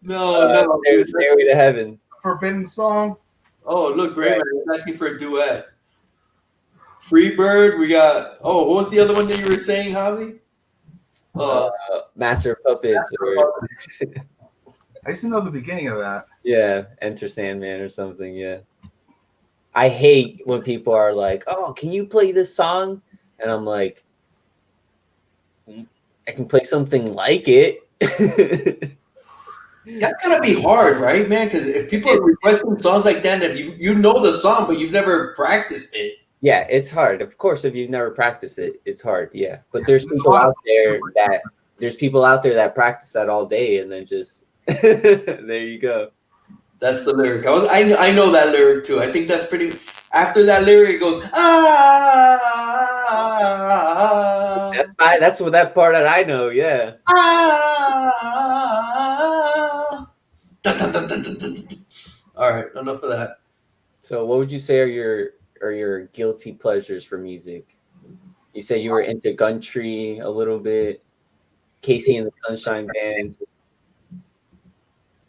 Speaker 1: No.
Speaker 2: Stairway to Heaven.
Speaker 3: Forbidden song?
Speaker 1: Oh, look, great man. He's asking for a duet. Freebird, we got. Oh, what was the other one that you were saying, Javi?
Speaker 2: Master of Puppets.
Speaker 3: I used to know the beginning of that.
Speaker 2: Yeah, Enter Sandman or something. Yeah. I hate when people are like, "Oh, can you play this song?" And I'm like, "I can play something like it."
Speaker 1: That's gotta be hard, right, man? Because if people are requesting songs like that you know the song, but you've never practiced it.
Speaker 2: Yeah, it's hard. Of course, if you've never practiced it, it's hard. Yeah, but there's people out there that practice that all day, and then just there you go.
Speaker 1: That's the lyric. I know that lyric too. I think that's pretty. After that lyric, it goes ah.
Speaker 2: That's what that part that I know. Yeah.
Speaker 1: Ah. Dun, dun, dun, dun, dun, dun, dun. All right, enough of that.
Speaker 2: So, what would you say are your guilty pleasures for music? You said you were into country a little bit, Casey and the Sunshine Band.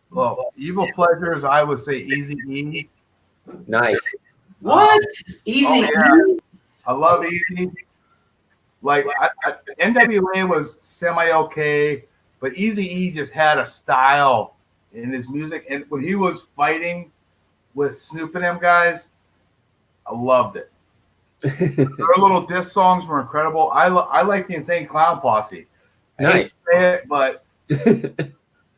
Speaker 3: Well, evil pleasures, I would say Easy E.
Speaker 2: Nice.
Speaker 1: What? Easy.
Speaker 3: Oh, yeah. I love Easy. Like NWA was semi-okay, but Easy E just had a style in his music. And when he was fighting with Snoop and them guys, I loved it. Their little diss songs were incredible. I like the Insane Clown Posse.
Speaker 2: Nice.
Speaker 3: I hate to say it, but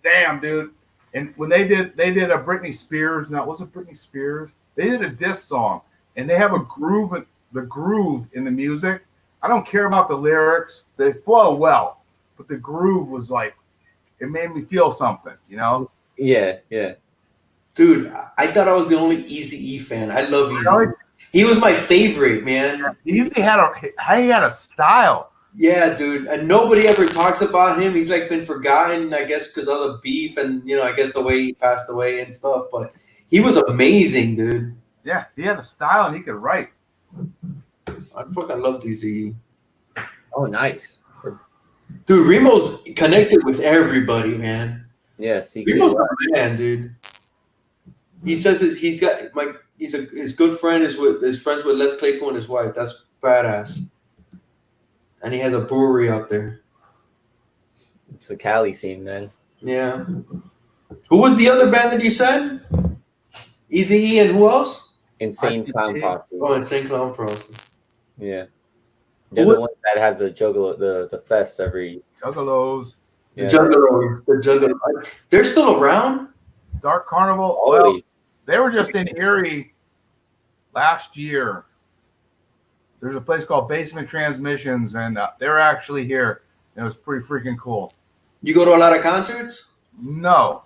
Speaker 3: damn, dude. And when they did a Britney Spears. Now, was it Britney Spears? They did a diss song, and they have a groove. The groove in the music. I don't care about the lyrics; they flow well, but the groove was like, it made me feel something, you know?
Speaker 2: Yeah.
Speaker 1: Dude, I thought I was the only Eazy-E fan. I love Eazy.
Speaker 3: Really?
Speaker 1: He was my favorite, man.
Speaker 3: Easy had a style.
Speaker 1: Yeah, dude. And nobody ever talks about him. He's like been forgotten, I guess, because of the beef and I guess the way he passed away and stuff. But he was amazing, dude.
Speaker 3: Yeah, he had a style and he could write.
Speaker 1: I fucking love Eazy-E.
Speaker 2: Oh, nice.
Speaker 1: Dude, Remo's connected with everybody, man.
Speaker 2: Yeah, secret.
Speaker 1: Remo's a man, dude. He says his good friend is friends with Les Claypool and his wife. That's badass. And he has a brewery out there.
Speaker 2: It's the Cali scene, man.
Speaker 1: Yeah. Who was the other band that you said? Eazy-E and who else?
Speaker 2: Insane Clown Posse.
Speaker 1: Oh, Insane Clown Posse.
Speaker 2: Yeah. They're the ones that have the juggalo, the fest every.
Speaker 3: Juggalos.
Speaker 1: The Juggalos. They're still around?
Speaker 3: Dark Carnival.
Speaker 2: Always.
Speaker 3: Well, they were just in Erie last year. There's a place called Basement Transmissions, and they're actually here. It was pretty freaking cool.
Speaker 1: You go to a lot of concerts?
Speaker 3: No.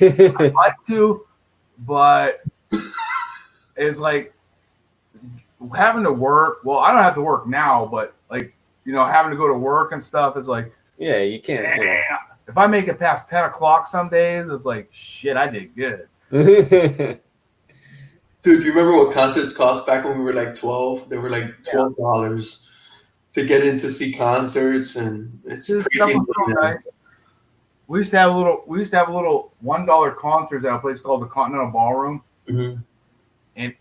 Speaker 3: I'd like to, but it's like having to work. Well, I don't have to work now, but having to go to work and stuff is like,
Speaker 2: yeah, you can't.
Speaker 3: If I make it past 10 o'clock some days, it's like, shit, I did good.
Speaker 1: Dude, you remember what concerts cost back when we were like 12? They were like $12 to get in to see concerts, and it's crazy.
Speaker 3: So nice. We used to have a little $1 concerts at a place called the Continental Ballroom, and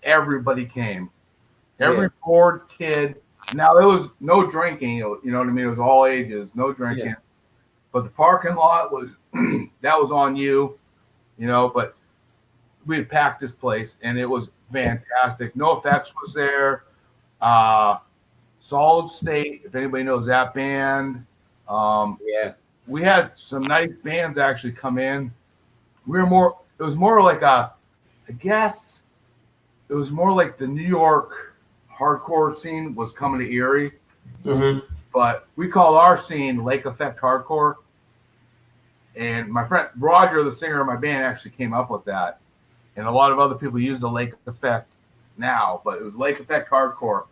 Speaker 3: everybody came. Every bored kid. Now there was no drinking, you know what I mean? It was all ages, no drinking. Yeah. But the parking lot was that was on you, but we had packed this place and it was fantastic. No Effects was there. Solid State, if anybody knows that band. We had some nice bands actually come in. It was more like it was more like the New York hardcore scene was coming to Erie. But we call our scene Lake Effect Hardcore. And my friend Roger, the singer of my band, actually came up with that. And a lot of other people use the Lake Effect now, but it was Lake Effect Hardcore.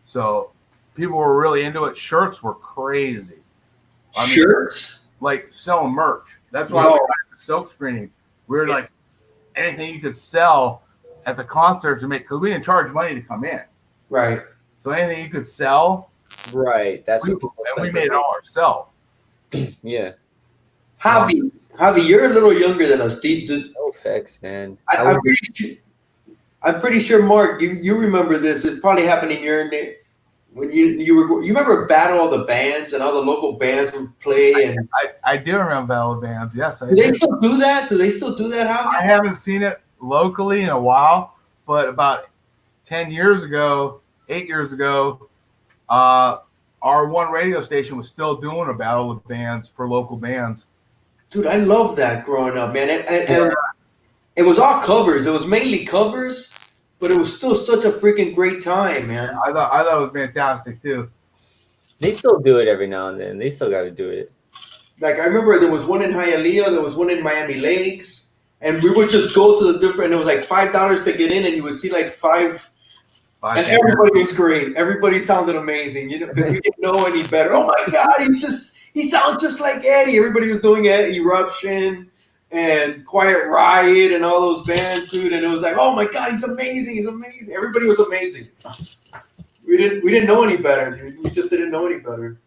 Speaker 3: So people were really into it. Shirts were crazy.
Speaker 1: Shirts?
Speaker 3: Like selling merch. That's why we got the silk screening. We were like, anything you could sell at the concert to make, because we didn't charge money to come in.
Speaker 1: Right.
Speaker 3: So anything you could sell.
Speaker 2: Right. That's what
Speaker 3: people, and we made it all ourselves.
Speaker 2: Yeah.
Speaker 1: Javi, you're a little younger than us.
Speaker 2: No effects, man.
Speaker 1: I'm pretty sure, Mark, you remember this. It probably happened in your when you remember Battle of the Bands and all the local bands would play. And
Speaker 3: I do remember Battle of the Bands. Yes,
Speaker 1: do they still do that? Do they still do that, Javi?
Speaker 3: I haven't seen it locally in a while, but about 10 years ago, 8 years ago, our one radio station was still doing a Battle of the Bands for local bands.
Speaker 1: Dude, I love that growing up, man. And it was all covers. It was mainly covers, but it was still such a freaking great time, man.
Speaker 3: I thought it was fantastic too.
Speaker 2: They still do it every now and then. They still got to do it.
Speaker 1: Like I remember there was one in Hialeah, there was one in Miami Lakes, and we would just go to the different. It was like $5 to get in, and you would see like five and everybody was great. Everybody sounded amazing, because we didn't know any better. Oh my God, he sounds just like Eddie. Everybody was doing Eruption and Quiet Riot and all those bands, dude. And it was like, oh my God, he's amazing. He's amazing. Everybody was amazing. We didn't know any better, dude. We just didn't know any better.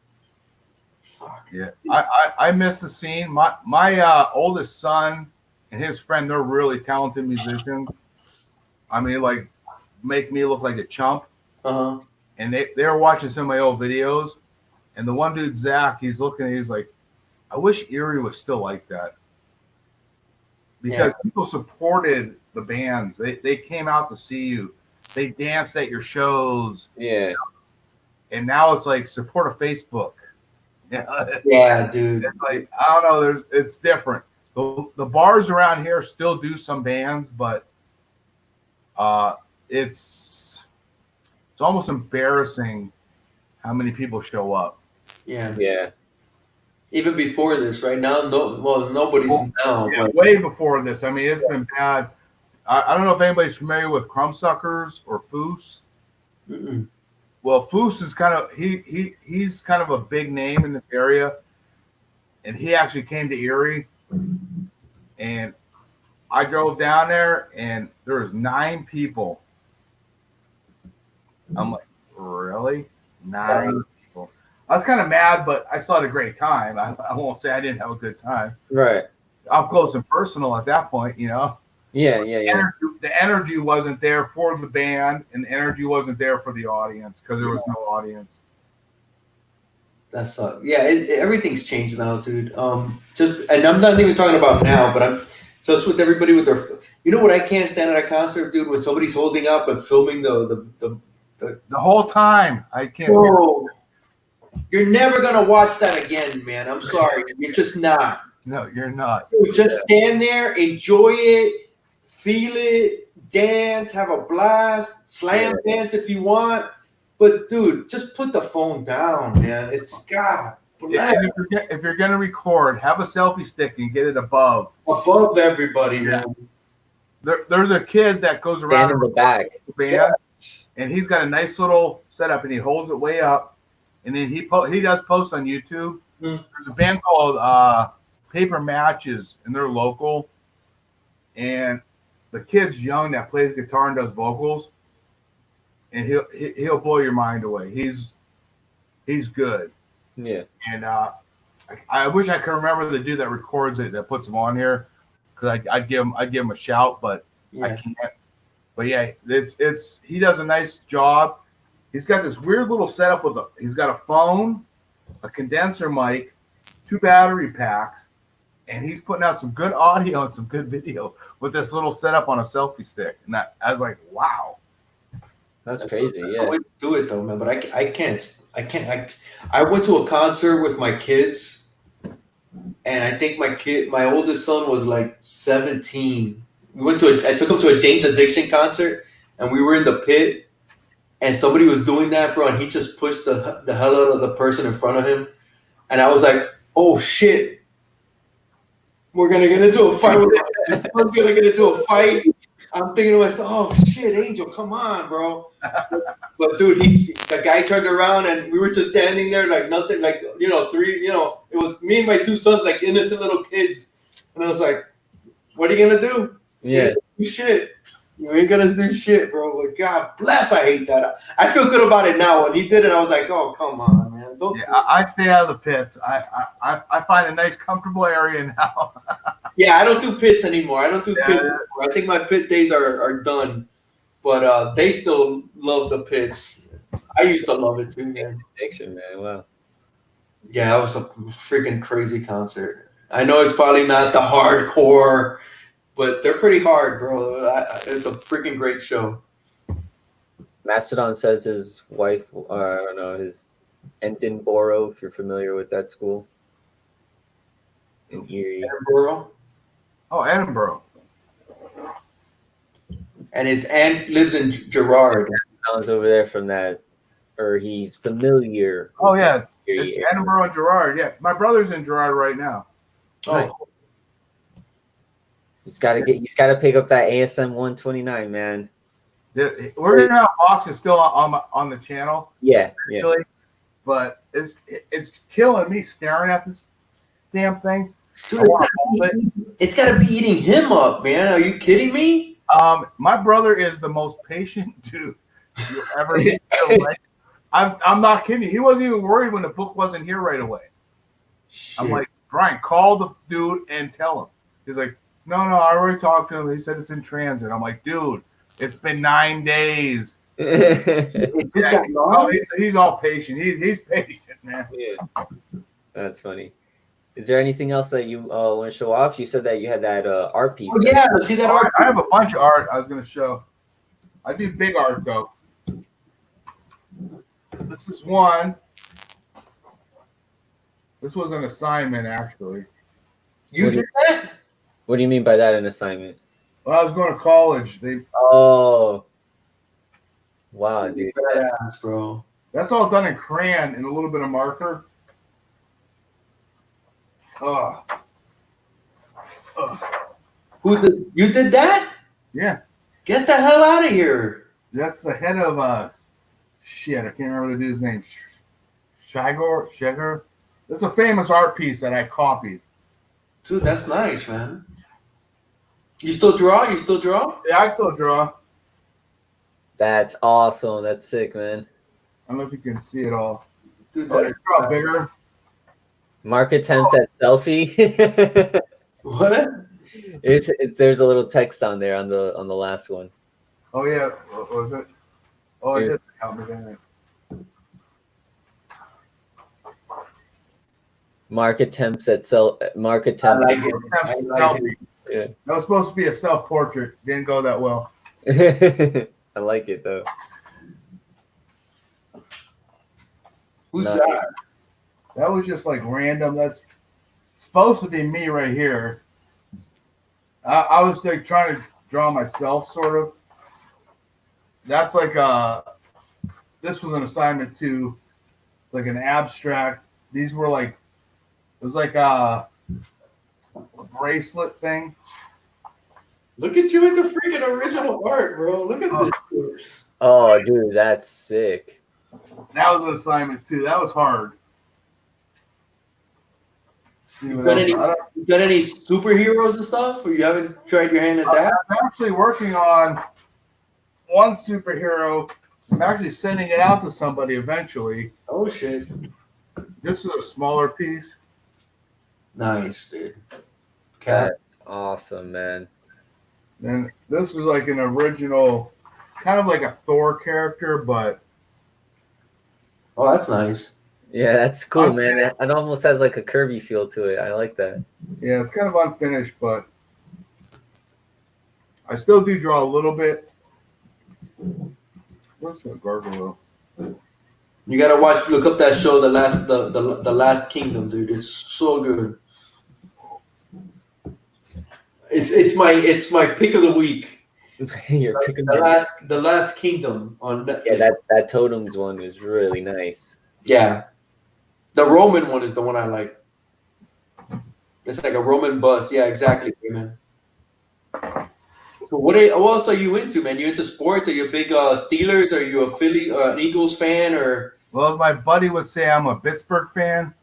Speaker 1: Fuck.
Speaker 3: Yeah, I miss the scene. My oldest son and his friend, they're really talented musicians. I mean, like, make me look like a chump.
Speaker 1: Uh-huh.
Speaker 3: And they were watching some of my old videos. And the one dude, Zach, he's like, I wish Erie was still like that. Because people supported the bands. They came out to see you. They danced at your shows.
Speaker 2: Yeah.
Speaker 3: And now it's like, support a Facebook.
Speaker 1: Yeah, dude.
Speaker 3: It's like, I don't know. It's different. The bars around here still do some bands, but it's almost embarrassing how many people show up.
Speaker 1: Yeah.
Speaker 2: Yeah.
Speaker 1: Even before this, right now, nobody's now.
Speaker 3: Yeah,
Speaker 1: but
Speaker 3: way before this. I mean, it's been bad. I don't know if anybody's familiar with Crumbsuckers or Foos.
Speaker 1: Mm-mm.
Speaker 3: Well, Foos is kind of he's kind of a big name in this area, and he actually came to Erie, and I drove down there, and there was 9 people. I'm like, really? 9 people? I was kind of mad, but I still had a great time. I won't say I didn't have a good time.
Speaker 2: Right.
Speaker 3: Up close and personal at that point,
Speaker 2: Yeah.
Speaker 3: The energy wasn't there for the band, and the energy wasn't there for the audience because there was no audience.
Speaker 1: That's everything's changed now, dude. And I'm not even talking about now, but I'm just with everybody with their. You know what I can't stand at a concert, dude? When somebody's holding up and filming the
Speaker 3: whole time. I can't.
Speaker 1: Bro, you're never gonna watch that again, man. I'm sorry, you're just not.
Speaker 3: No, you're not.
Speaker 1: Dude, just stand there, enjoy it, feel it, dance, have a blast, slam dance if you want. But dude, just put the phone down, man. It's God.
Speaker 3: If you're gonna record, have a selfie stick and get it above
Speaker 1: everybody, man.
Speaker 3: There's a kid that goes
Speaker 2: Stand
Speaker 3: around
Speaker 2: in the back,
Speaker 3: band, and he's got a nice little setup, and he holds it way up, and then he does post on YouTube. There's a band called Paper Matches, and they're local, and the kid's young that plays guitar and does vocals, and he'll blow your mind away. He's good.
Speaker 2: Yeah.
Speaker 3: And I wish I could remember the dude that records it, that puts them on here, because I'd give him a shout, but I can't. But yeah, it's he does a nice job. He's got this weird little setup he's got a phone, a condenser mic, 2 battery packs, and he's putting out some good audio and some good video with this little setup on a selfie stick. And I was like, wow.
Speaker 2: That's crazy. Yeah.
Speaker 1: I would do it though, man, but I can't. I went to a concert with my kids, and I think my oldest son was like 17. I took him to a Jane's Addiction concert, and we were in the pit, and somebody was doing that, bro, and he just pushed the hell out of the person in front of him, and I was like, oh shit, we're gonna get into a fight. This one's gonna get into a fight. I'm thinking to myself, oh shit, Angel, come on, bro. But dude, the guy turned around and we were just standing there like nothing, like it was me and my two sons, like innocent little kids, and I was like, what are you gonna do?
Speaker 2: Yeah,
Speaker 1: You shit. You ain't gonna do shit, bro. But God bless, I hate that. I feel good about it now. When he did it, I was like, oh come on, man.
Speaker 3: I stay out of the pits. I find a nice, comfortable area now.
Speaker 1: Yeah, I don't do pits anymore. I don't do pits anymore. I think my pit days are done. But they still love the pits. I used to love it too, man.
Speaker 2: addiction, man. Wow.
Speaker 1: Yeah, that was a freaking crazy concert. I know it's probably not the hardcore, but they're pretty hard, bro. It's a freaking great show.
Speaker 2: Mastodon says his wife, I don't know, his Edinburgh, if you're familiar with that school. In Erie.
Speaker 1: Edinburgh.
Speaker 3: Oh, Edinburgh.
Speaker 1: And his aunt lives in Gerard.
Speaker 2: I was over there from that, or he's familiar.
Speaker 3: Oh, yeah. It's Edinburgh and Gerard. Yeah. My brother's in Gerard right now.
Speaker 2: Nice. Oh. He's got to pick up that ASM 129, man.
Speaker 3: We're gonna have boxes still on the channel.
Speaker 2: Yeah,
Speaker 3: actually, yeah. But it's killing me staring at this damn thing.
Speaker 1: Dude, it's got to be eating him up, man. Are you kidding me?
Speaker 3: My brother is the most patient dude you'll ever meet in your life. I'm not kidding you. He wasn't even worried when the book wasn't here right away. Shit. I'm like, Brian, call the dude and tell him. He's like, no, I already talked to him. He said it's in transit. I'm like, dude, it's been 9 days. He's all patient. He's patient, man.
Speaker 2: Yeah. That's funny. Is there anything else that you want to show off? You said that you had that art piece.
Speaker 1: Oh, yeah, let's see that art.
Speaker 3: I have a bunch of art I was going to show. I do big art, though. This is one. This was an assignment, actually.
Speaker 1: You did that?
Speaker 2: What do you mean by that, an assignment?
Speaker 3: Well, I was going to college.
Speaker 2: Oh. Wow, dude.
Speaker 1: Badass, bro.
Speaker 3: That's all done in crayon and a little bit of marker.
Speaker 1: You did that?
Speaker 3: Yeah.
Speaker 1: Get the hell out of here.
Speaker 3: That's the head of shit, I can't remember the dude's name. Shagar. That's a famous art piece that I copied.
Speaker 1: Dude, that's nice, man. You still draw?
Speaker 3: Yeah, I still draw.
Speaker 2: That's awesome. That's sick, man.
Speaker 3: I don't know if you can see it all.
Speaker 1: Dude,
Speaker 3: draw bigger.
Speaker 2: Mark attempts at selfie.
Speaker 1: What?
Speaker 2: It's there's a little text on there on the last one.
Speaker 3: Oh yeah, what was it? Oh, it did help me then.
Speaker 2: Mark attempts at Mark attempts.
Speaker 1: I like it.
Speaker 2: Yeah.
Speaker 3: That was supposed to be a self-portrait. Didn't go that well.
Speaker 2: I like it though.
Speaker 1: Who's that?
Speaker 3: That was just like random. That's supposed to be me right here. I was like trying to draw myself, sort of. That's like this was an assignment too, like an abstract. These were like, it was like a bracelet thing.
Speaker 1: Look at you with the freaking original art, bro. Look at this.
Speaker 2: Oh, dude, that's sick.
Speaker 3: That was an assignment too. That was hard.
Speaker 1: You got any superheroes and stuff, or you haven't tried your hand at that?
Speaker 3: I'm actually working on one superhero. I'm actually sending it out to somebody eventually.
Speaker 1: Oh shit!
Speaker 3: This is a smaller piece.
Speaker 1: Nice, dude.
Speaker 2: That's awesome, man.
Speaker 3: And this is like an original, kind of like a Thor character, but
Speaker 1: oh, that's nice.
Speaker 2: Yeah, that's cool, man. It almost has like a Kirby feel to it. I like that.
Speaker 3: Yeah, it's kind of unfinished, but I still do draw a little bit. Where's the gargoyle?
Speaker 1: You gotta look up that show, the last Kingdom, dude. It's so good. It's my pick of the week.
Speaker 2: You're picking
Speaker 1: The Last Kingdom on Netflix.
Speaker 2: Yeah, that Totems one was really nice.
Speaker 1: Yeah. The Roman one is the one I like. It's like a Roman bus. Yeah, exactly, man. So what else are you into, man? You into sports? Are you a big Steelers? Are you a Philly, an Eagles fan, or?
Speaker 3: Well, as my buddy would say, I'm a Pittsburgh fan.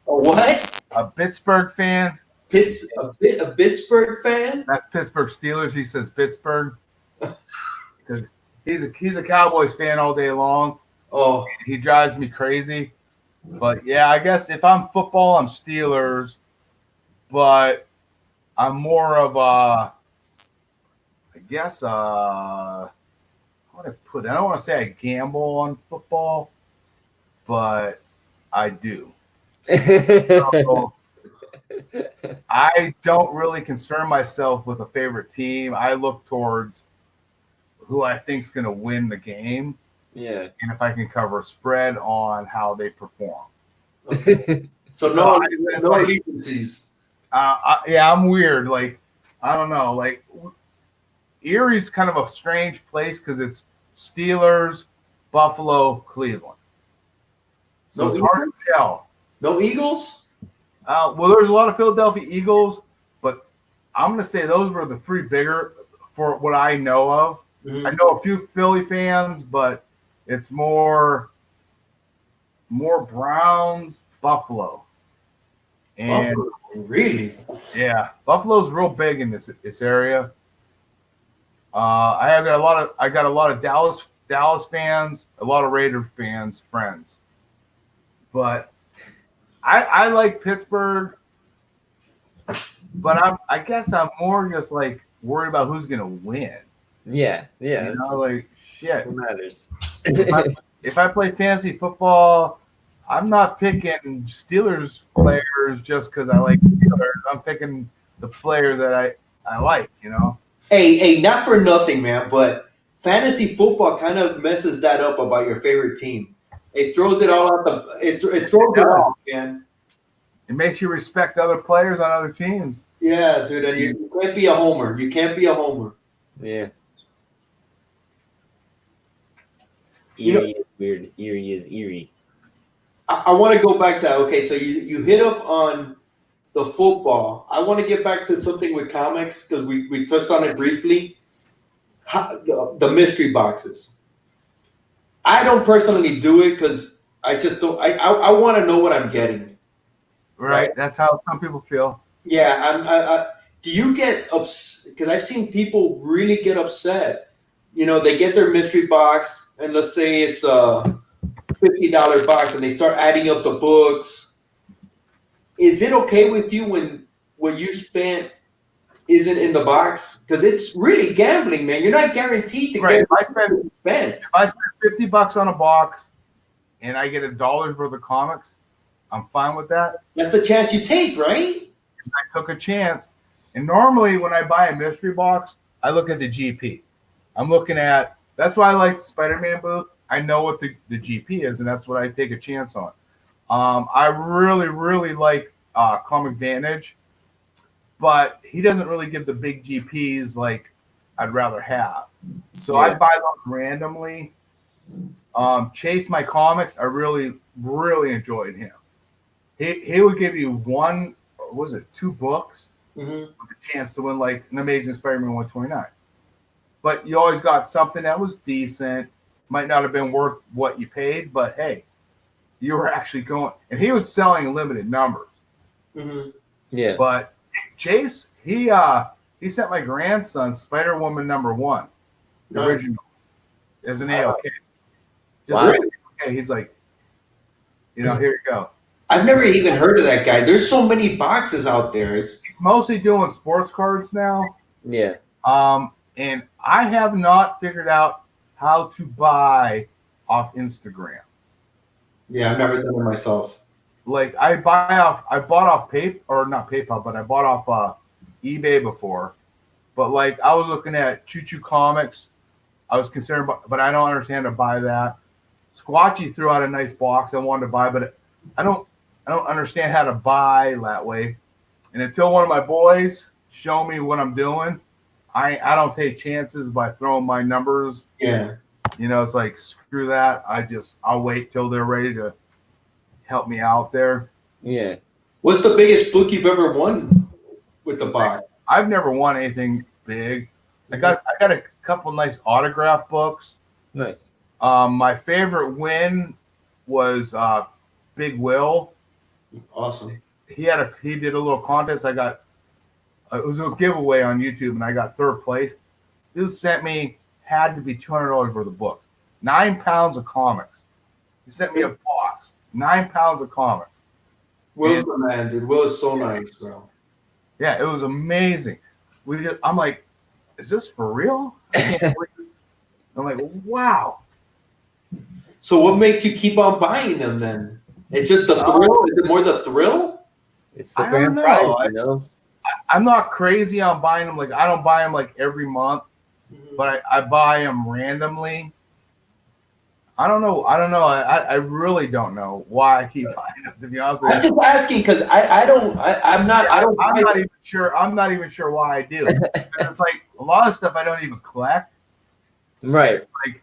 Speaker 1: A what?
Speaker 3: A Pittsburgh fan.
Speaker 1: A Pittsburgh fan?
Speaker 3: That's Pittsburgh Steelers. He says Pittsburgh. Because he's a Cowboys fan all day long.
Speaker 1: Oh,
Speaker 3: he drives me crazy. But yeah, I guess if I'm football, I'm Steelers. But I'm more of a, I guess, how would I put it? I don't want to say I gamble on football, but I do. So, I don't really concern myself with a favorite team. I look towards who I think is going to win the game.
Speaker 2: Yeah.
Speaker 3: And if I can cover a spread on how they perform.
Speaker 1: Okay. So no allegiances.
Speaker 3: Yeah, I'm weird. Like, I don't know. Like, Erie's kind of a strange place because it's Steelers, Buffalo, Cleveland. So it's hard to tell.
Speaker 1: No Eagles?
Speaker 3: Well, there's a lot of Philadelphia Eagles, but I'm going to say those were the three bigger for what I know of. Mm-hmm. I know a few Philly fans, but it's more Browns, Buffalo. And
Speaker 1: Buffalo, really?
Speaker 3: Yeah, Buffalo's real big in this area. I got a lot of Dallas fans, a lot of Raider fans, friends. But I like Pittsburgh, but I guess I'm more just like worried about who's gonna win.
Speaker 2: Yeah.
Speaker 3: You know, like shit.
Speaker 2: What matters?
Speaker 3: If I play fantasy football, I'm not picking Steelers players just because I like Steelers. I'm picking the players that I like, you know.
Speaker 1: Hey, not for nothing, man, but fantasy football kind of messes that up about your favorite team. It throws it all out it throws it off, man.
Speaker 3: It makes you respect other players on other teams.
Speaker 1: Yeah, dude, and you can't be a homer. You can't be a homer.
Speaker 2: Yeah.
Speaker 1: Eerie
Speaker 2: is weird. Eerie is eerie.
Speaker 1: I want to go back to that. Okay, so you hit up on the football. I want to get back to something with comics because we touched on it briefly. The mystery boxes. I don't personally do it because I just don't. I want to know what I'm getting.
Speaker 3: Right. That's how some people feel.
Speaker 1: Yeah. Do you get upset? Because I've seen people really get upset. You know, they get their mystery box, and let's say it's a $50 box, and they start adding up the books. Is it okay with you when what you spent isn't in the box? Because it's really gambling, man. You're not guaranteed to get.
Speaker 3: If I spend $50 on a box, and I get $1 worth of comics, I'm fine with that.
Speaker 1: That's the chance you take, right?
Speaker 3: I took a chance. And normally when I buy a mystery box, I look at the GP. I'm looking at, that's why I like the Spider-Man booth. I know what the GP is, and that's what I take a chance on. I really, really like Comic Vantage, but he doesn't really give the big GPs like I'd rather have. So I buy those randomly. Chase My Comics, I really, really enjoyed him. He would give you two books with a chance to win like an Amazing Spider-Man 129. But you always got something that was decent. Might not have been worth what you paid, but hey, you were actually going. And he was selling limited numbers.
Speaker 1: Mm-hmm.
Speaker 2: Yeah.
Speaker 3: But Chase, he sent my grandson Spider-Woman #1, the original, as an AOK. Okay, he's like, here you go.
Speaker 1: I've never even heard of that guy. There's so many boxes out there.
Speaker 3: He's mostly doing sports cards now.
Speaker 2: Yeah.
Speaker 3: And I have not figured out how to buy off Instagram.
Speaker 1: Yeah, I've never done it myself.
Speaker 3: Like I bought off PayPal, but I bought off eBay before. But like I was looking at Choo Choo Comics. I was concerned about, but I don't understand how to buy that. Squatchy threw out a nice box I wanted to buy, but I don't understand how to buy that way. And until one of my boys show me what I'm doing, I don't take chances by throwing my numbers.
Speaker 1: Yeah.
Speaker 3: You know, it's like screw that. I'll wait till they're ready to help me out there.
Speaker 2: Yeah.
Speaker 1: What's the biggest book you've ever won with the box?
Speaker 3: I've never won anything big. I got a couple nice autograph books.
Speaker 2: Nice.
Speaker 3: My favorite win was Big Will.
Speaker 1: Awesome.
Speaker 3: He did a little contest. I got it was a giveaway on YouTube, and I got third place. Dude sent me had to be $200 worth of books, 9 pounds of comics. He sent me a box, 9 pounds of comics.
Speaker 1: Will's the man, dude. Will is so nice, bro.
Speaker 3: Yeah, it was amazing. I'm like, is this for real? I'm like, wow.
Speaker 1: So what makes you keep on buying them then? It's just the thrill? Is it more the thrill?
Speaker 2: It's the
Speaker 3: I
Speaker 2: grand
Speaker 3: don't
Speaker 2: prize,
Speaker 3: know.
Speaker 2: you know?
Speaker 3: I'm not crazy on buying them. Like, I don't buy them like every month, but I buy them randomly. I don't know. I really don't know why I keep buying them, to be honest with you.
Speaker 1: I'm just asking because I'm not
Speaker 3: even sure. I'm not even sure why I do. It's like a lot of stuff I don't even collect.
Speaker 2: Right.
Speaker 3: Like,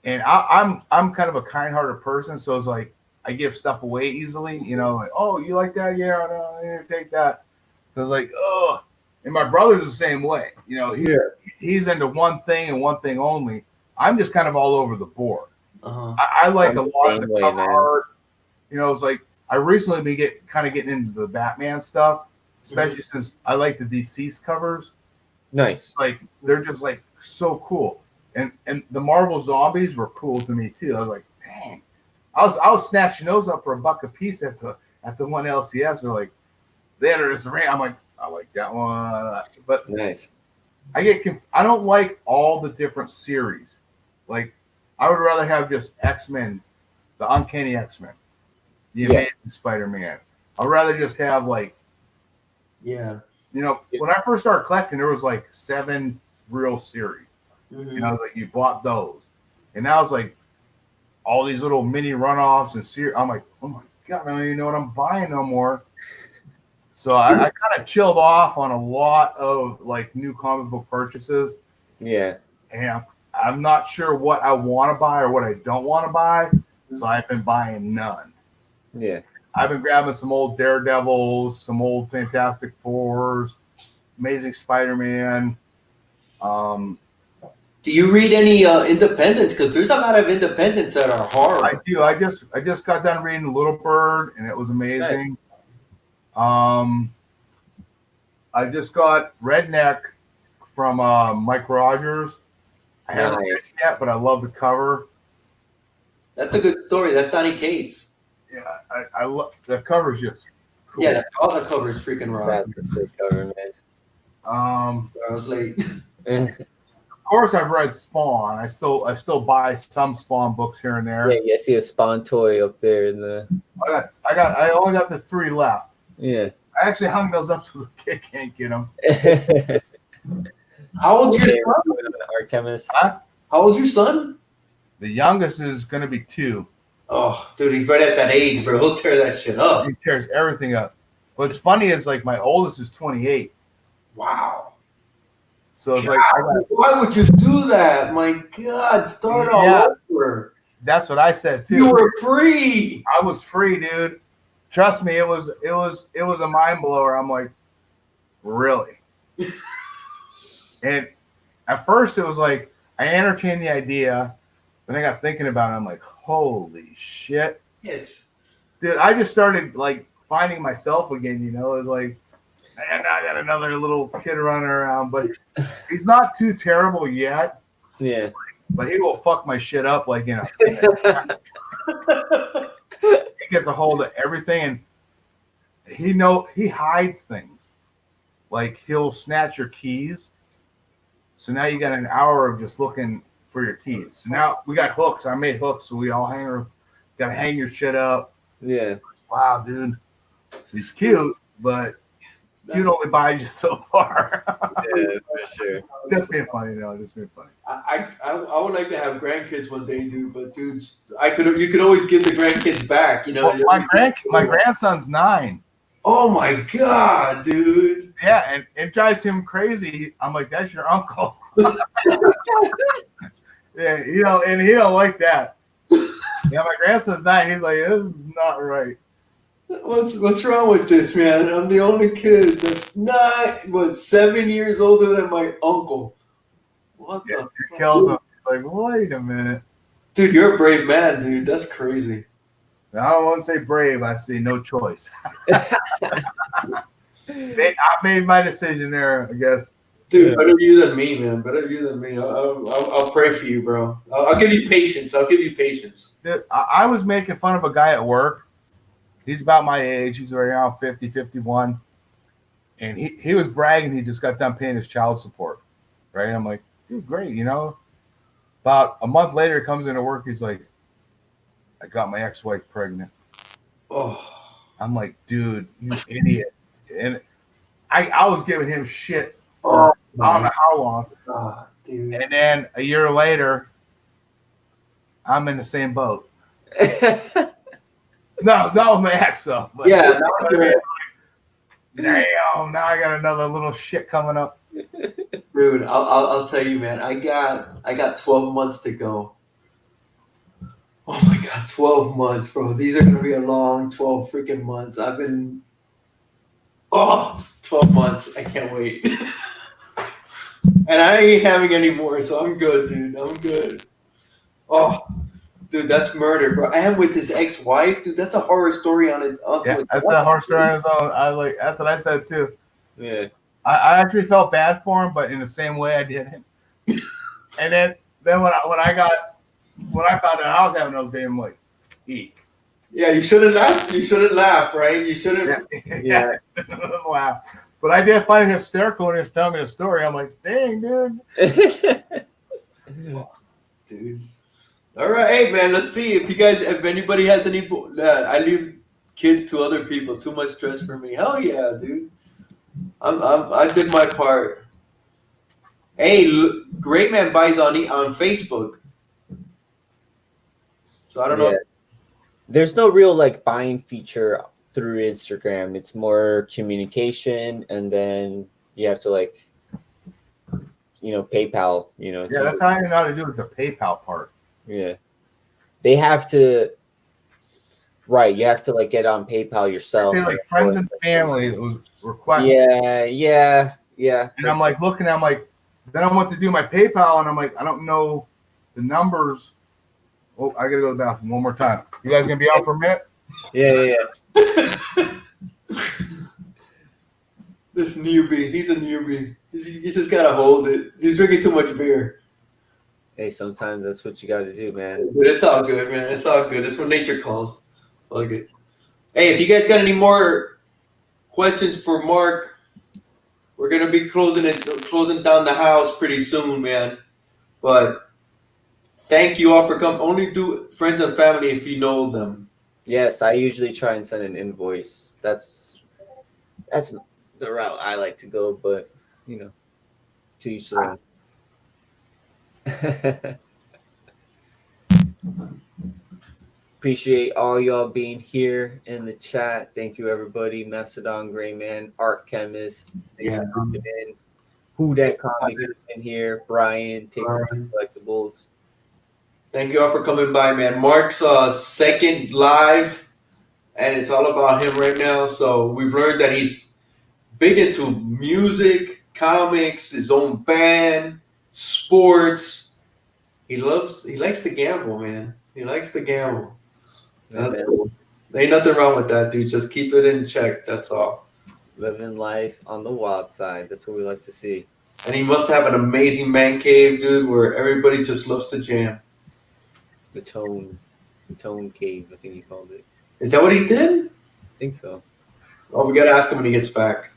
Speaker 3: and I'm kind of a kind-hearted person, so it's like I give stuff away easily. You know, like, oh, you like that? Yeah, no, here, take that. So it's like, oh, and my brother's the same way. You know, he's into one thing and one thing only. I'm just kind of all over the board. I like a lot of the cover art. You know, it's like I recently been getting into the Batman stuff, especially since I like the DC's covers.
Speaker 2: Nice.
Speaker 3: Like they're just like so cool, and the Marvel zombies were cool to me too. I was like, dang, I was snatching those up for $1 a piece at the one LCS. They're like, they had this ring. I'm like, I like that one, but
Speaker 2: nice.
Speaker 3: I don't like all the different series, like. I would rather have just X-Men, the Uncanny X-Men, the Amazing Spider-Man. I'd rather just have like, you know, when I first started collecting, there was like 7 real series. And I was like, you bought those. And now it's like all these little mini runoffs and series. I'm like, oh my God, I don't even know what I'm buying no more. So I kind of chilled off on a lot of like new comic book purchases.
Speaker 2: Yeah.
Speaker 3: And I'm not sure what I want to buy or what I don't want to buy, so I've been buying none.
Speaker 2: Yeah.
Speaker 3: I've been grabbing some old Daredevils, some old Fantastic Fours, Amazing Spider-Man.
Speaker 1: Do you read any independents? Because there's a lot of independents that are horror.
Speaker 3: I do. I just got done reading Little Bird, and it was amazing. Nice. I just got Redneck from Mike Rogers. I haven't read it yet, but I love the cover.
Speaker 1: That's a good story. That's Donny Cates.
Speaker 3: Yeah, I love the cover's just cool.
Speaker 1: Yeah, all the cover is freaking raw.
Speaker 2: That's a sick cover, man.
Speaker 1: I was late.
Speaker 3: Of course, I've read Spawn. I still buy some Spawn books here and there.
Speaker 2: Yeah, I see a Spawn toy up there in the.
Speaker 3: I only got the 3 left.
Speaker 2: Yeah.
Speaker 3: I actually hung those up so the kid can't get them.
Speaker 1: How old's your son?
Speaker 2: Art chemist.
Speaker 1: How old's your son?
Speaker 3: The youngest is going to be 2.
Speaker 1: Oh, dude, he's right at that age, bro. He'll tear that shit up.
Speaker 3: He tears everything up. What's funny is like my oldest is 28.
Speaker 1: Wow.
Speaker 3: So it's like,
Speaker 1: why would you do that? My God, start all over.
Speaker 3: That's what I said too.
Speaker 1: You were free.
Speaker 3: I was free, dude. Trust me, it was a mind blower. I'm like, really? And at first it was like I entertained the idea, but I got thinking about it. I'm like, holy shit. Dude, I just started like finding myself again, you know. It's like, man, I got another little kid running around, but he's not too terrible yet.
Speaker 2: Yeah.
Speaker 3: But he will fuck my shit up like, you know. He gets a hold of everything, and he hides things. Like he'll snatch your keys. So now you got an hour of just looking for your keys. So now we got hooks. I made hooks, so we all gotta hang your shit up.
Speaker 2: Yeah.
Speaker 3: Wow, dude. He's cute, but cute only buys you so far.
Speaker 2: Yeah, for sure.
Speaker 3: Just being funny, though. Just being funny.
Speaker 1: I would like to have grandkids one day, dude. But dude, you could always give the grandkids back, you know.
Speaker 3: Well, my grandson's 9.
Speaker 1: Oh my God, dude!
Speaker 3: Yeah, and it drives him crazy. I'm like, that's your uncle. Yeah, and he don't like that. Yeah, my grandson's not. He's like, this is not right.
Speaker 1: What's wrong with this, man? I'm the only kid that's not 7 years older than my uncle. What the?
Speaker 3: It kills him. Like, wait a minute,
Speaker 1: dude. You're a brave man, dude. That's crazy.
Speaker 3: I don't want to say brave. I say no choice. I made my decision there, I guess.
Speaker 1: Dude, better you than me, man. Better you than me. I'll pray for you, bro. I'll give you patience.
Speaker 3: Dude, I was making fun of a guy at work. He's about my age. He's around 50, 51. And he was bragging he just got done paying his child support. Right? I'm like, dude, great, About a month later, he comes into work. He's like, I got my ex-wife pregnant.
Speaker 1: Oh.
Speaker 3: I'm like, dude, you idiot. And I was giving him shit.
Speaker 1: Oh,
Speaker 3: I don't know how long.
Speaker 1: God, dude.
Speaker 3: And then a year later, I'm in the same boat. No, my ex though. But
Speaker 1: yeah.
Speaker 3: Damn, now I got another little shit coming up.
Speaker 1: Dude, I'll tell you, man. I got 12 months to go. Oh my God, 12 months, bro. These are gonna be a long 12 freaking months. I've been 12 months. I can't wait. And I ain't having any more, so I'm good, dude. I'm good. Oh, dude, that's murder, bro. And with his ex-wife, dude, that's a horror story on it.
Speaker 3: That's a horror story on its own. That's what I said too.
Speaker 2: Yeah.
Speaker 3: I actually felt bad for him, but in the same way I didn't. And then when I found out I was having another baby, I'm like, eek.
Speaker 1: Yeah, you shouldn't laugh. You shouldn't laugh, right? You shouldn't.
Speaker 3: Yeah. Laugh. But I did find it hysterical when he was telling me the story. I'm like, dang, dude.
Speaker 1: Dude. All right, hey man, let's see if anybody has any. I leave kids to other people. Too much stress for me. Hell yeah, dude. I did my part. Hey, Great Man buys on Facebook. So I don't know.
Speaker 2: There's no real buying feature through Instagram. It's more communication, and then you have to PayPal.
Speaker 3: Yeah, that's how I know how to do with the PayPal part.
Speaker 2: Yeah, they have to. Right, you have to get on PayPal yourself.
Speaker 3: Say friends and family that was requested.
Speaker 2: Yeah.
Speaker 3: And I'm looking. I'm like, then I want to do my PayPal, and I'm like, I don't know the numbers. Oh, I gotta go to the bathroom one more time. You guys gonna be out for a minute?
Speaker 2: Yeah.
Speaker 1: This newbie, he's a newbie. He's just gotta hold it. He's drinking too much beer.
Speaker 2: Hey, sometimes that's what you got to do, man.
Speaker 1: But it's all good, man. It's all good. It's what nature calls. Fuck it. Hey, if you guys got any more questions for Mark, we're gonna be closing down the house pretty soon, man. But thank you all for coming. Only do friends and family if you know them.
Speaker 2: Yes, I usually try and send an invoice. That's the route I like to go, but to each their own. Appreciate all y'all being here in the chat. Thank you, everybody. Macedon Gray Man, Art Chemist. Thanks for coming in. Who That Comics is in here. Brian, Take Collectibles.
Speaker 1: Thank you all for coming by, man. Mark's second live, and it's all about him right now. So we've learned that he's big into music, comics, his own band, sports. He likes to gamble, man. He likes to gamble. That's cool. Ain't nothing wrong with that, dude. Just keep it in check. That's all.
Speaker 2: Living life on the wild side. That's what we like to see.
Speaker 1: And he must have an amazing man cave, dude, where everybody just loves to jam.
Speaker 2: The Tone Cave, I think he called it.
Speaker 1: Is that what he did?
Speaker 2: I think so.
Speaker 1: Oh, we gotta ask him when he gets back.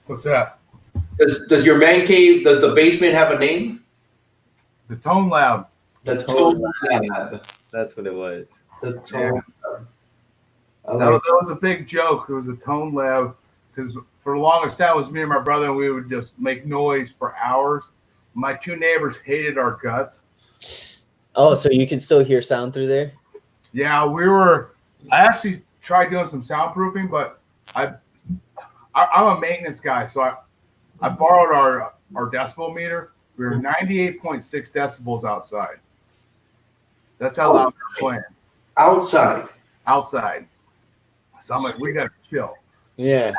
Speaker 3: What's that?
Speaker 1: Does your man cave? Does the basement have a name?
Speaker 3: The Tone Lab.
Speaker 1: The Tone Lab.
Speaker 2: That's what it was.
Speaker 1: The Tone Lab.
Speaker 3: That was a big joke. It was a Tone Lab because for the longest time it was me and my brother, and we would just make noise for hours. My two neighbors hated our guts.
Speaker 2: Oh, so you can still hear sound through there?
Speaker 3: Yeah, I actually tried doing some soundproofing, but I'm a maintenance guy, so I borrowed our decibel meter. We were 98.6 decibels outside. That's how loud we're playing.
Speaker 1: Outside.
Speaker 3: So I'm like, we gotta chill.
Speaker 2: Yeah.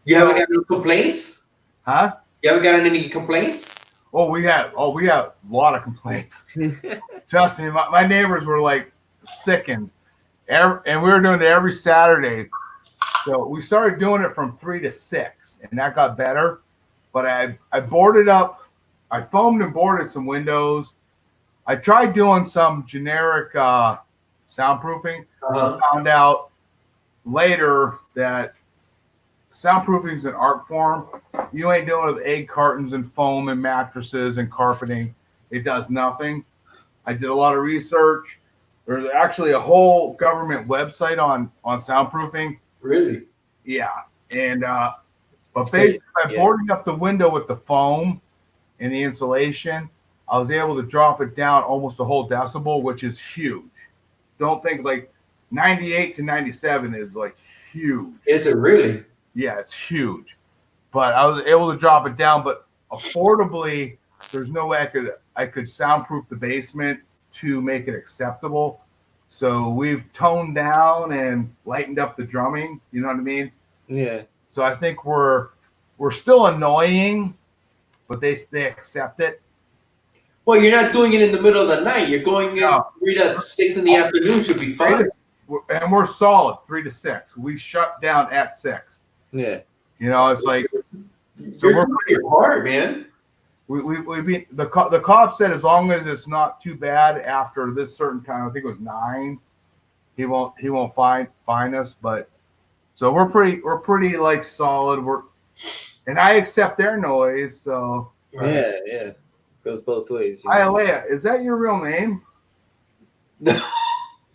Speaker 1: You haven't got any complaints?
Speaker 3: Huh?
Speaker 1: You haven't got any complaints?
Speaker 3: We had a lot of complaints. Trust me, my neighbors were like sickened. And we were doing it every Saturday. So we started doing it from 3 to 6, and that got better. But I boarded up, I foamed and boarded some windows. I tried doing some generic soundproofing. Found out later that soundproofing is an art form. You ain't doing it with egg cartons and foam and mattresses and carpeting. It does nothing. I did a lot of research. There's actually a whole government website on soundproofing.
Speaker 1: Really?
Speaker 3: Yeah. And but basically by boarding up the window with the foam and the insulation, I was able to drop it down almost a whole decibel, which is huge. Don't think like 98 to 97 is like huge.
Speaker 1: Is it really?
Speaker 3: Yeah, it's huge. But I was able to drop it down, but affordably, there's no way I could soundproof the basement to make it acceptable. So we've toned down and lightened up the drumming. You know what I mean?
Speaker 2: Yeah.
Speaker 3: So I think we're still annoying, but they accept it.
Speaker 1: Well, you're not doing it in the middle of the night. You're going in 3 to 6 in the afternoon should be fine.
Speaker 3: And we're solid 3 to 6. We shut down at 6.
Speaker 2: Yeah.
Speaker 3: You know, it's like
Speaker 1: so we're pretty hard, man.
Speaker 3: The cop said as long as it's not too bad after this certain time, I think it was 9, he won't fine us. But so we're pretty like solid. And I accept their noise. So
Speaker 2: yeah, goes both ways.
Speaker 3: Hialeah, is that your real name?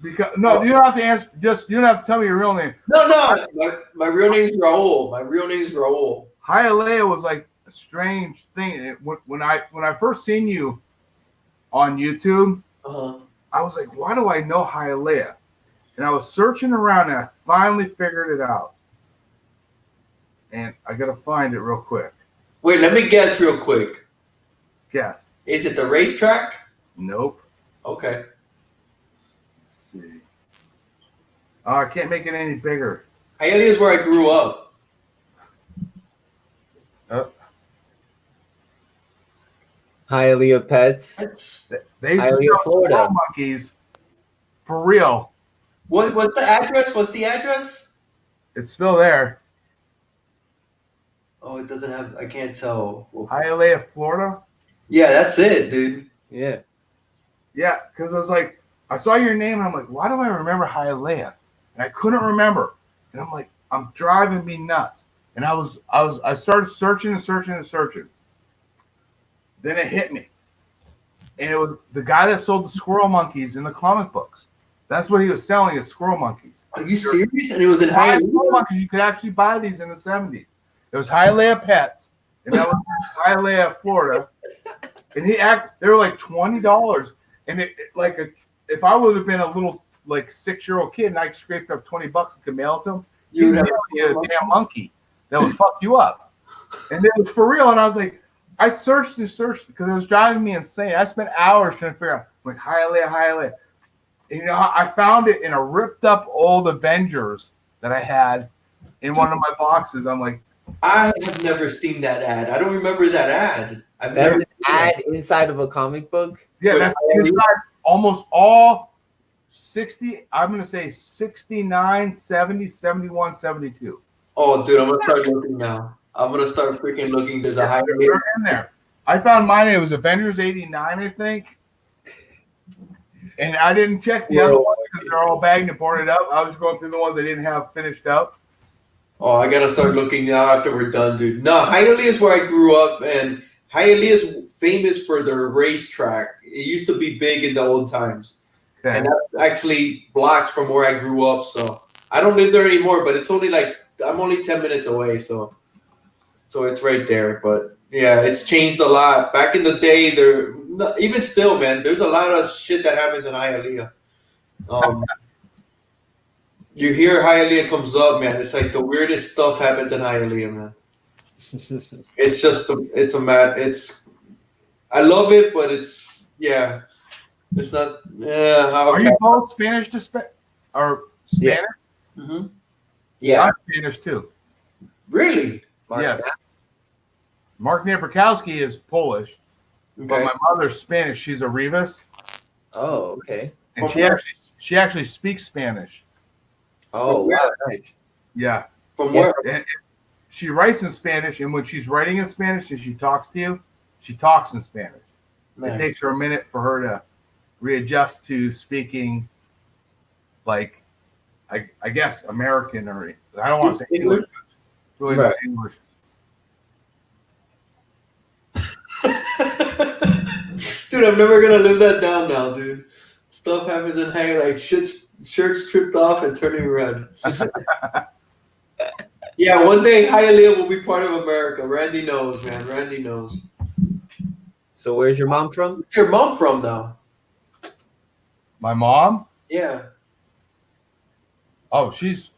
Speaker 3: Because no, you don't have to answer. You don't have to tell me your real name.
Speaker 1: No. My real name's Raul.
Speaker 3: Hialeah was like a strange thing. When I first seen you on YouTube, I was like, why do I know Hialeah? And I was searching around, and I finally figured it out. And I gotta find it real quick.
Speaker 1: Wait, let me guess real quick.
Speaker 3: Guess.
Speaker 1: Is it the racetrack?
Speaker 3: Nope.
Speaker 1: Okay.
Speaker 3: Let's see. Oh, I can't make it any bigger.
Speaker 1: Hialeah is where I grew up.
Speaker 2: Hialeah Pets.
Speaker 3: They used
Speaker 2: Hialeah,
Speaker 3: to
Speaker 2: Florida.
Speaker 3: sell monkeys for real.
Speaker 1: What's the address? What's the address?
Speaker 3: It's still there.
Speaker 1: Oh, it doesn't have. I can't tell.
Speaker 3: Hialeah, Florida.
Speaker 1: Yeah, that's it, dude.
Speaker 2: Yeah.
Speaker 3: Yeah, because I was like, I saw your name and I'm like, why do I remember Hialeah? And I couldn't remember. And I'm like, I'm driving me nuts. And I started searching. Then it hit me. And it was the guy that sold the squirrel monkeys in the comic books. That's what he was selling, is squirrel monkeys.
Speaker 1: Are you serious? And it was in Hialeah?
Speaker 3: Squirrel monkeys, you could actually buy these in the 70s. It was Hialeah Pets. And that was Hialeah, Florida. And they were like $20. And if I would have been a little like 6-year-old kid and I scraped up $20 and could mail it to him, you'd have a damn monkey that would fuck you up. And it was for real. And I was like, I searched because it was driving me insane. I spent hours trying to figure out, like, Hialeah. And, you know, I found it in a ripped up old Avengers that I had in one of my boxes. I'm like,
Speaker 1: I have never seen that ad. I don't remember that ad.
Speaker 2: That was an ad inside of a comic book?
Speaker 3: Yeah, that's inside almost all 60, I'm going to say 69, 70, 71, 72.
Speaker 1: Oh, dude, I'm going to start looking now. I'm going to start freaking looking. There's a Hialeah.
Speaker 3: They're in there. I found mine. It was Avengers 89, I think. And I didn't check the other ones because they're all bagged and boarded up. I was going through the ones I didn't have finished up.
Speaker 1: Oh, I got to start looking now after we're done, dude. No, Hialeah is where I grew up, and Hialeah is famous for their racetrack. It used to be big in the old times. Okay. And that's actually blocks from where I grew up, so I don't live there anymore, but it's only like, I'm only 10 minutes away, so it's right there. But yeah, it's changed a lot. Back in the day, even still, man, there's a lot of shit that happens in Hialeah. You hear Hialeah comes up, man. It's like the weirdest stuff happens in Hialeah, man. It's just I love it, but it's not. Yeah,
Speaker 3: Are you both Spanish to or Spanish?
Speaker 1: Yeah. Mm-hmm.
Speaker 2: Yeah.
Speaker 3: I'm Spanish too.
Speaker 1: Really?
Speaker 2: Mark,
Speaker 3: Yes. Mark Napierkowski is Polish, but my mother's Spanish. She's a Rivas.
Speaker 2: Oh, okay.
Speaker 3: And she actually speaks Spanish.
Speaker 2: Oh, wow, nice.
Speaker 3: Yeah.
Speaker 1: From where?
Speaker 3: And she writes in Spanish, and when she's writing in Spanish and she talks to you, she talks in Spanish. Nice. It takes her a minute for her to readjust to speaking, like, I guess American, or I don't want to say English. It's really not English.
Speaker 1: Dude, I'm never gonna live that down now, dude. Stuff happens in hang like shirts stripped off and turning red. Yeah, one day Hialeah will be part of America. Randy knows, man. Randy knows.
Speaker 2: So where's your mom from?
Speaker 1: Where's your mom from, though?
Speaker 3: My mom?
Speaker 1: Yeah.
Speaker 3: Oh, she's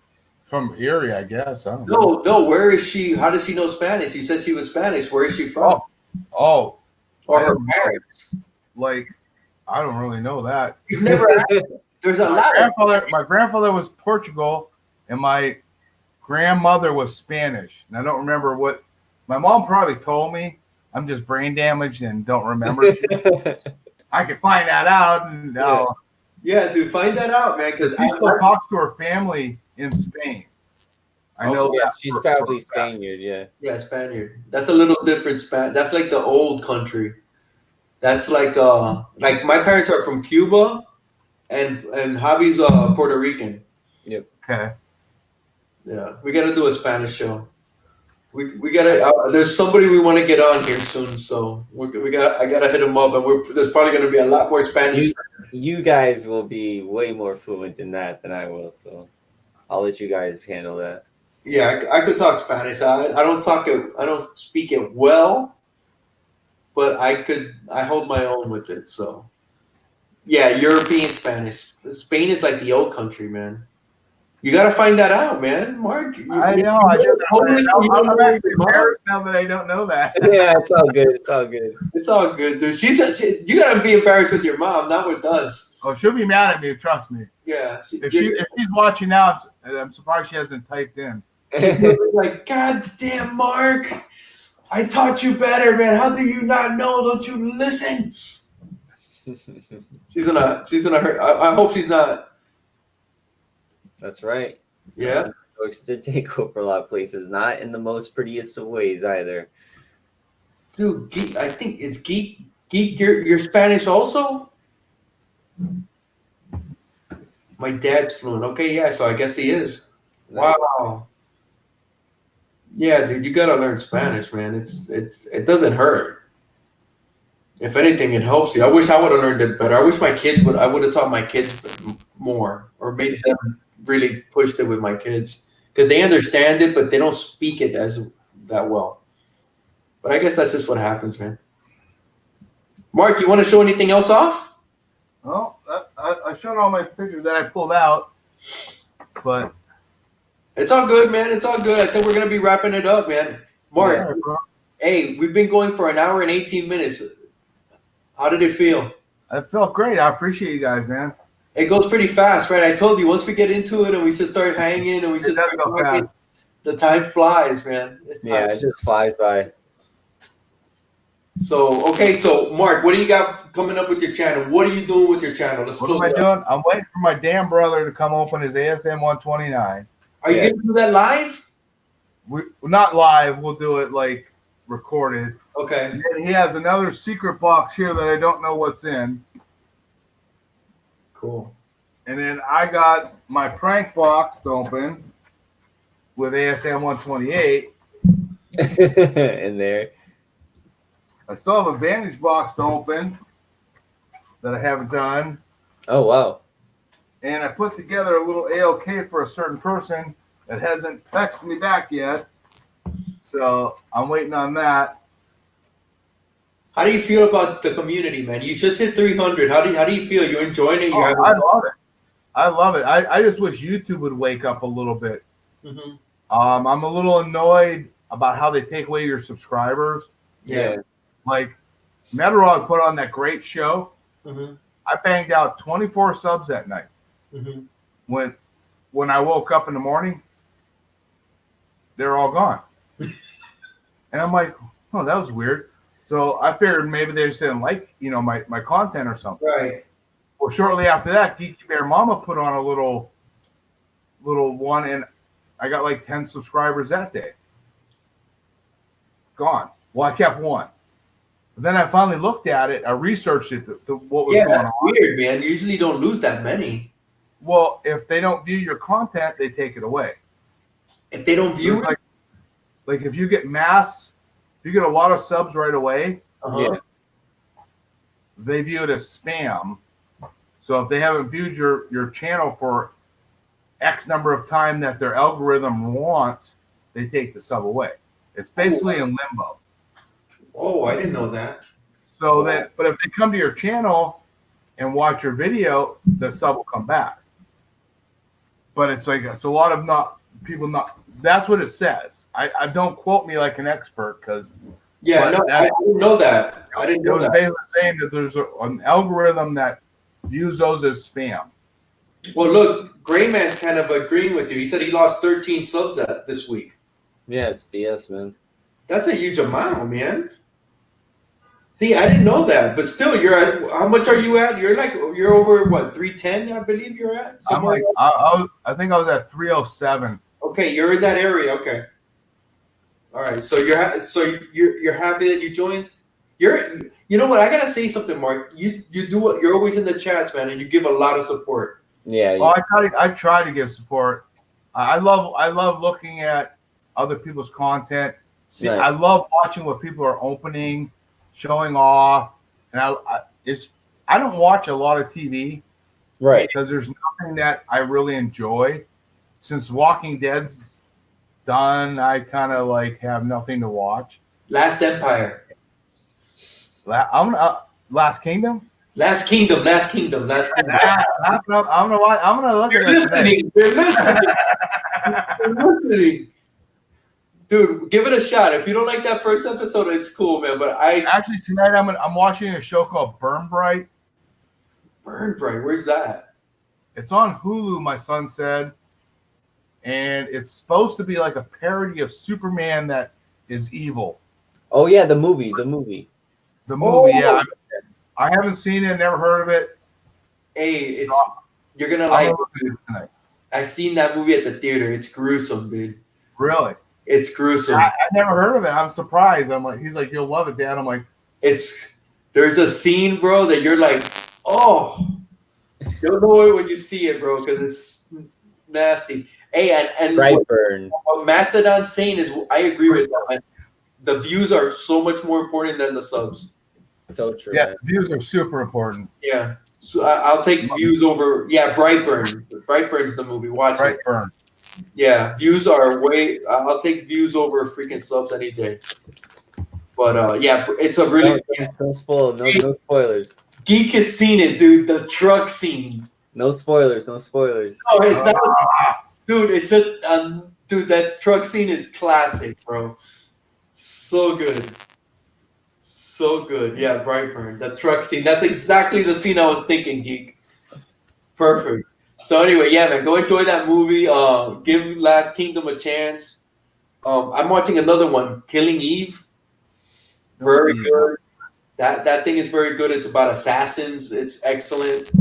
Speaker 3: from Erie, I guess. I don't know.
Speaker 1: No. Where is she? How does she know Spanish? You said she was Spanish. Where is she from?
Speaker 3: Oh.
Speaker 1: Or her parents?
Speaker 3: Like, I don't really know that.
Speaker 1: You've never asked. There's a lot.
Speaker 3: My grandfather was Portugal, and my grandmother was Spanish. And I don't remember what. My mom probably told me. I'm just brain damaged and don't remember. I could find that out. And
Speaker 1: yeah, dude, find that out, man. Because
Speaker 3: she still talks to her family in Spain. I know that
Speaker 2: she's probably Spaniard. Yeah.
Speaker 1: Yeah, Spaniard. That's a little different. That's like the old country. That's like my parents are from Cuba, and Javi's Puerto Rican.
Speaker 2: Yep.
Speaker 3: Okay.
Speaker 1: Yeah, we got to do a Spanish show. We gotta. There's somebody we want to get on here soon, so I gotta hit him up, and there's probably gonna be a lot more Spanish.
Speaker 2: You guys will be way more fluent in that than I will, so I'll let you guys handle that.
Speaker 1: Yeah, I could talk Spanish. I don't speak it well, but I hold my own with it. So yeah, European Spanish. Spain is like the old country, man. You got to find that out, man, Mark.
Speaker 3: I know. I'm actually embarrassed now that I don't know that.
Speaker 2: Yeah, it's all good. It's all good.
Speaker 1: It's all good, dude. You got to be embarrassed with your mom, not with us.
Speaker 3: Oh, she'll be mad at me. Trust me.
Speaker 1: Yeah.
Speaker 3: If she's watching now, I'm surprised she hasn't typed in.
Speaker 1: Like, God damn, Mark. I taught you better, man. How do you not know? Don't you listen? She's gonna hurt. I hope she's not.
Speaker 2: That's right.
Speaker 1: Yeah.
Speaker 2: Folks did take over a lot of places, not in the most prettiest of ways either.
Speaker 1: Dude, I think it's Geek. You're Spanish also? My dad's fluent. Okay, yeah, so I guess he is. Nice. Wow. Yeah, dude, you gotta learn Spanish, man. It doesn't hurt. If anything, it helps you. I wish I would have learned it better. I wish I would have taught my kids more, or made them really pushed it with my kids, because they understand it, but they don't speak it that well. But I guess that's just what happens, man. Mark, you want to show anything else off?
Speaker 3: Well, I showed all my pictures that I pulled out, but
Speaker 1: it's all good, man. It's all good. I think we're gonna be wrapping it up, man. Mark, hey, we've been going for an hour and 18 minutes. How did it feel?
Speaker 3: It felt great. I appreciate you guys, man.
Speaker 1: It goes pretty fast, right? I told you, once we get into it and we just start hanging and we just start talking, the time flies, man.
Speaker 2: It just flies by.
Speaker 1: So, okay, so Mark, what do you got coming up with your channel? What are you doing with your channel?
Speaker 3: What am I doing? I'm waiting for my damn brother to come open his ASM 129.
Speaker 1: Are you going to do that live?
Speaker 3: Not live. We'll do it like recorded.
Speaker 1: Okay.
Speaker 3: And then he has another secret box here that I don't know what's in.
Speaker 1: Cool.
Speaker 3: And then I got my prank box to open with ASM 128
Speaker 2: in there.
Speaker 3: I still have a Vantage box to open that I haven't done.
Speaker 2: Oh, wow.
Speaker 3: And I put together a little ALK for a certain person that hasn't texted me back yet. So I'm waiting on that.
Speaker 1: How do you feel about the community, man? You just hit 300. How do you feel? You enjoying it?
Speaker 3: I love it. I love it. I just wish YouTube would wake up a little bit.
Speaker 1: Mm-hmm.
Speaker 3: I'm a little annoyed. about how they take away your subscribers.
Speaker 2: Yeah.
Speaker 3: Like Metalrog put on that great show.
Speaker 1: Mm-hmm.
Speaker 3: I banged out 24 subs that night.
Speaker 1: Mm-hmm.
Speaker 3: When I woke up in the morning, they're all gone. And I'm like, oh, that was weird. So I figured maybe they just didn't like, my content or something.
Speaker 1: Right.
Speaker 3: Well, shortly after that, Geeky Bear Mama put on a little one, and I got like 10 subscribers that day. Gone. Well, I kept one. But then I finally looked at it. I researched it, what was going
Speaker 1: that's
Speaker 3: on.
Speaker 1: weird, man. You usually don't lose that many.
Speaker 3: Well, if they don't view your content, they take it away.
Speaker 1: If they don't view it?
Speaker 3: Like if you get a lot of subs right away, they view it as spam. So if they haven't viewed your channel for X number of time that their algorithm wants, they take the sub away. It's basically in limbo.
Speaker 1: Oh, I didn't know that.
Speaker 3: So but if they come to your channel and watch your video, the sub will come back. But it's a lot of people. That's what it says. I don't quote me like an expert because
Speaker 1: I didn't know that. I didn't know that.
Speaker 3: It was basically saying that there's an algorithm that views those as spam.
Speaker 1: Well, look, Grayman's kind of agreeing with you. He said he lost 13 subs this week.
Speaker 2: Yeah, it's BS, man. That's
Speaker 1: a huge amount, man. See, I didn't know that, but still, you're at. How much are you at? You're over what 310, I believe you're at.
Speaker 3: I think I was at 307.
Speaker 1: Okay, you're in that area. Okay. All right, so you're happy that you joined. You know what? I gotta say something, Mark. You do what you're always in the chats, man, and you give a lot of support.
Speaker 2: Yeah.
Speaker 3: Well, I try to give support. I love looking at other people's content. See, nice. I love watching what people are opening, showing off, and I don't watch a lot of TV,
Speaker 2: right?
Speaker 3: Because there's nothing that I really enjoy. Since Walking Dead's done, I kind of have nothing to watch.
Speaker 1: Last Empire.
Speaker 3: Last Kingdom.
Speaker 1: Last Kingdom.
Speaker 3: I'm gonna look at it.
Speaker 1: You're listening. Dude, give it a shot. If you don't like that first episode, it's cool, man. But
Speaker 3: actually tonight I'm watching a show called Burn Bright.
Speaker 1: Burn Bright, where's that?
Speaker 3: It's on Hulu, my son said, and it's supposed to be like a parody of Superman that is evil.
Speaker 2: Oh yeah, the movie.
Speaker 3: Yeah. I haven't seen it, never heard of it.
Speaker 1: Hey, you're gonna like it tonight. I seen that movie at the theater. It's gruesome, dude.
Speaker 3: Really?
Speaker 1: It's gruesome.
Speaker 3: I never heard of it. I'm surprised. He's like, you'll love it, Dad. I'm like,
Speaker 1: there's a scene, bro, that you're like, oh, you'll know it when you see it, bro, because it's nasty. Hey, and what Mastodon's saying is, I agree with that. The views are so much more important than the subs.
Speaker 2: So true.
Speaker 3: Yeah,
Speaker 2: man.
Speaker 3: Views are super important.
Speaker 1: Yeah. So I'll take views over. Yeah, Brightburn. Brightburn's the movie. Watch
Speaker 3: Brightburn.
Speaker 1: it. Yeah, views are way. I'll take views over freaking subs any day. But yeah, it's a really.
Speaker 2: No spoilers.
Speaker 1: Geek has seen it, dude. The truck scene.
Speaker 2: No spoilers.
Speaker 1: No, it's not. Dude, it's just. Dude, that truck scene is classic, bro. So good. So good. Yeah, Brightburn. The truck scene. That's exactly the scene I was thinking, Geek. Perfect. So anyway, yeah, man, go enjoy that movie. Give Last Kingdom a chance. I'm watching another one, Killing Eve. Very good. That thing is very good. It's about assassins. It's excellent.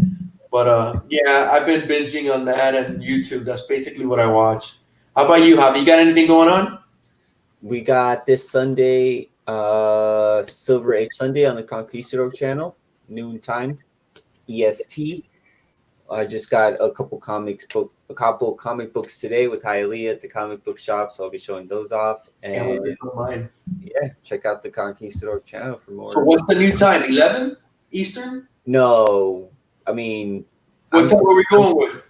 Speaker 1: But yeah, I've been binging on that and YouTube. That's basically what I watch. How about you, Javi? You got anything going on?
Speaker 2: We got this Sunday, Silver Age Sunday on the Conquistadork channel, noon timed, EST. I just got a couple comic books today with Hialeah at the comic book shop, so I'll be showing those off. And yeah, check out the Conquistadork channel for more.
Speaker 1: So what's the new time? 11 Eastern?
Speaker 2: No, I mean.
Speaker 1: What time are we going with?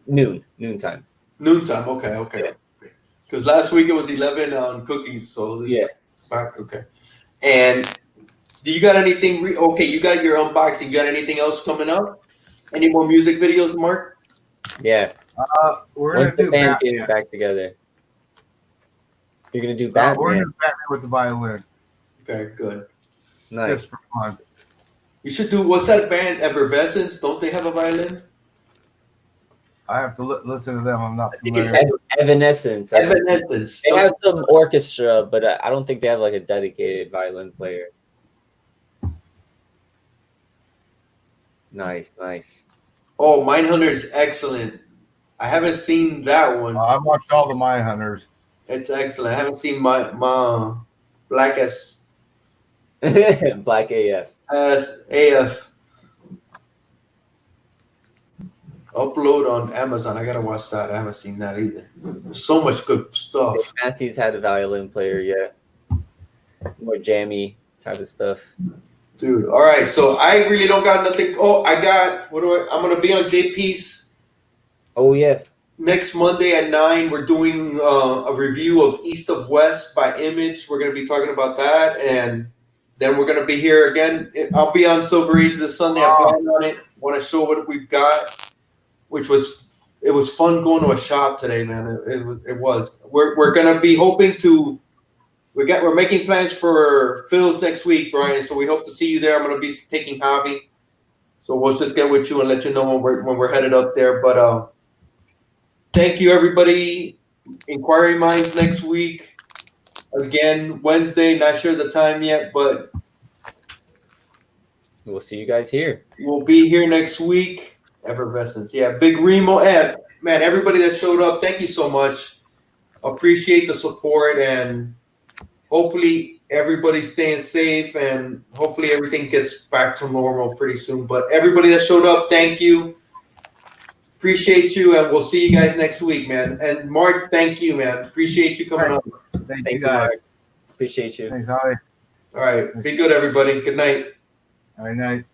Speaker 2: Noon time.
Speaker 1: Noon time. Okay. Because last week it was 11 on cookies, so this back. Okay. And do you got anything? Okay, you got your unboxing. You got anything else coming up? Any more music videos, Mark?
Speaker 2: Yeah.
Speaker 3: We're gonna do
Speaker 2: band getting back together. You're gonna do
Speaker 3: We're
Speaker 2: Batman.
Speaker 3: gonna do Batman with the violin.
Speaker 1: Okay, good.
Speaker 2: Nice.
Speaker 3: Just for fun.
Speaker 1: You should do, what's that band, Effervescence? Don't they have a violin?
Speaker 3: I have to listen to them. I'm not
Speaker 1: I think it's
Speaker 3: familiar.
Speaker 2: Evanescence.
Speaker 1: Evanescence.
Speaker 2: They have some orchestra, but I don't think they have like a dedicated violin player. Nice.
Speaker 1: Oh, Mindhunter is excellent. I haven't seen that one.
Speaker 3: I've watched all the Mindhunters.
Speaker 1: It's excellent. I haven't seen my Black
Speaker 2: Black AF.
Speaker 1: AF. Upload on Amazon. I gotta watch that. I haven't seen that either. There's so much good stuff.
Speaker 2: Dave Matthews had a violin player, yeah. More jammy type of stuff.
Speaker 1: Dude, all right. So I really don't got nothing. Oh, I got, I'm gonna be on JP's
Speaker 2: Oh yeah.
Speaker 1: next Monday at 9. We're doing a review of East of West by Image. We're gonna be talking about that, and then we're gonna be here again. I'll be on Silver Age this Sunday. I plan on it. Want to show what we've got, it was fun going to a shop today, man. It was. We're gonna be hoping to. We're making plans for Phil's next week, Brian. So we hope to see you there. I'm gonna be taking Javi. So we'll just get with you and let you know when we're headed up there. But thank you, everybody. Inquiring Minds next week. Again, Wednesday. Not sure the time yet, but
Speaker 2: We'll see you guys here.
Speaker 1: we'll be here next week. Effervescence. Yeah, Big Remo. And man, everybody that showed up, thank you so much. Appreciate the support, and hopefully everybody's staying safe, and hopefully everything gets back to normal pretty soon. But everybody that showed up, thank you. Appreciate you, and we'll see you guys next week, man. And Mark, thank you, man. Appreciate you coming on.
Speaker 3: Thank you guys.
Speaker 2: Appreciate you.
Speaker 3: Thanks, Holly.
Speaker 1: All right. Be good, everybody. Good night.
Speaker 3: All right, night.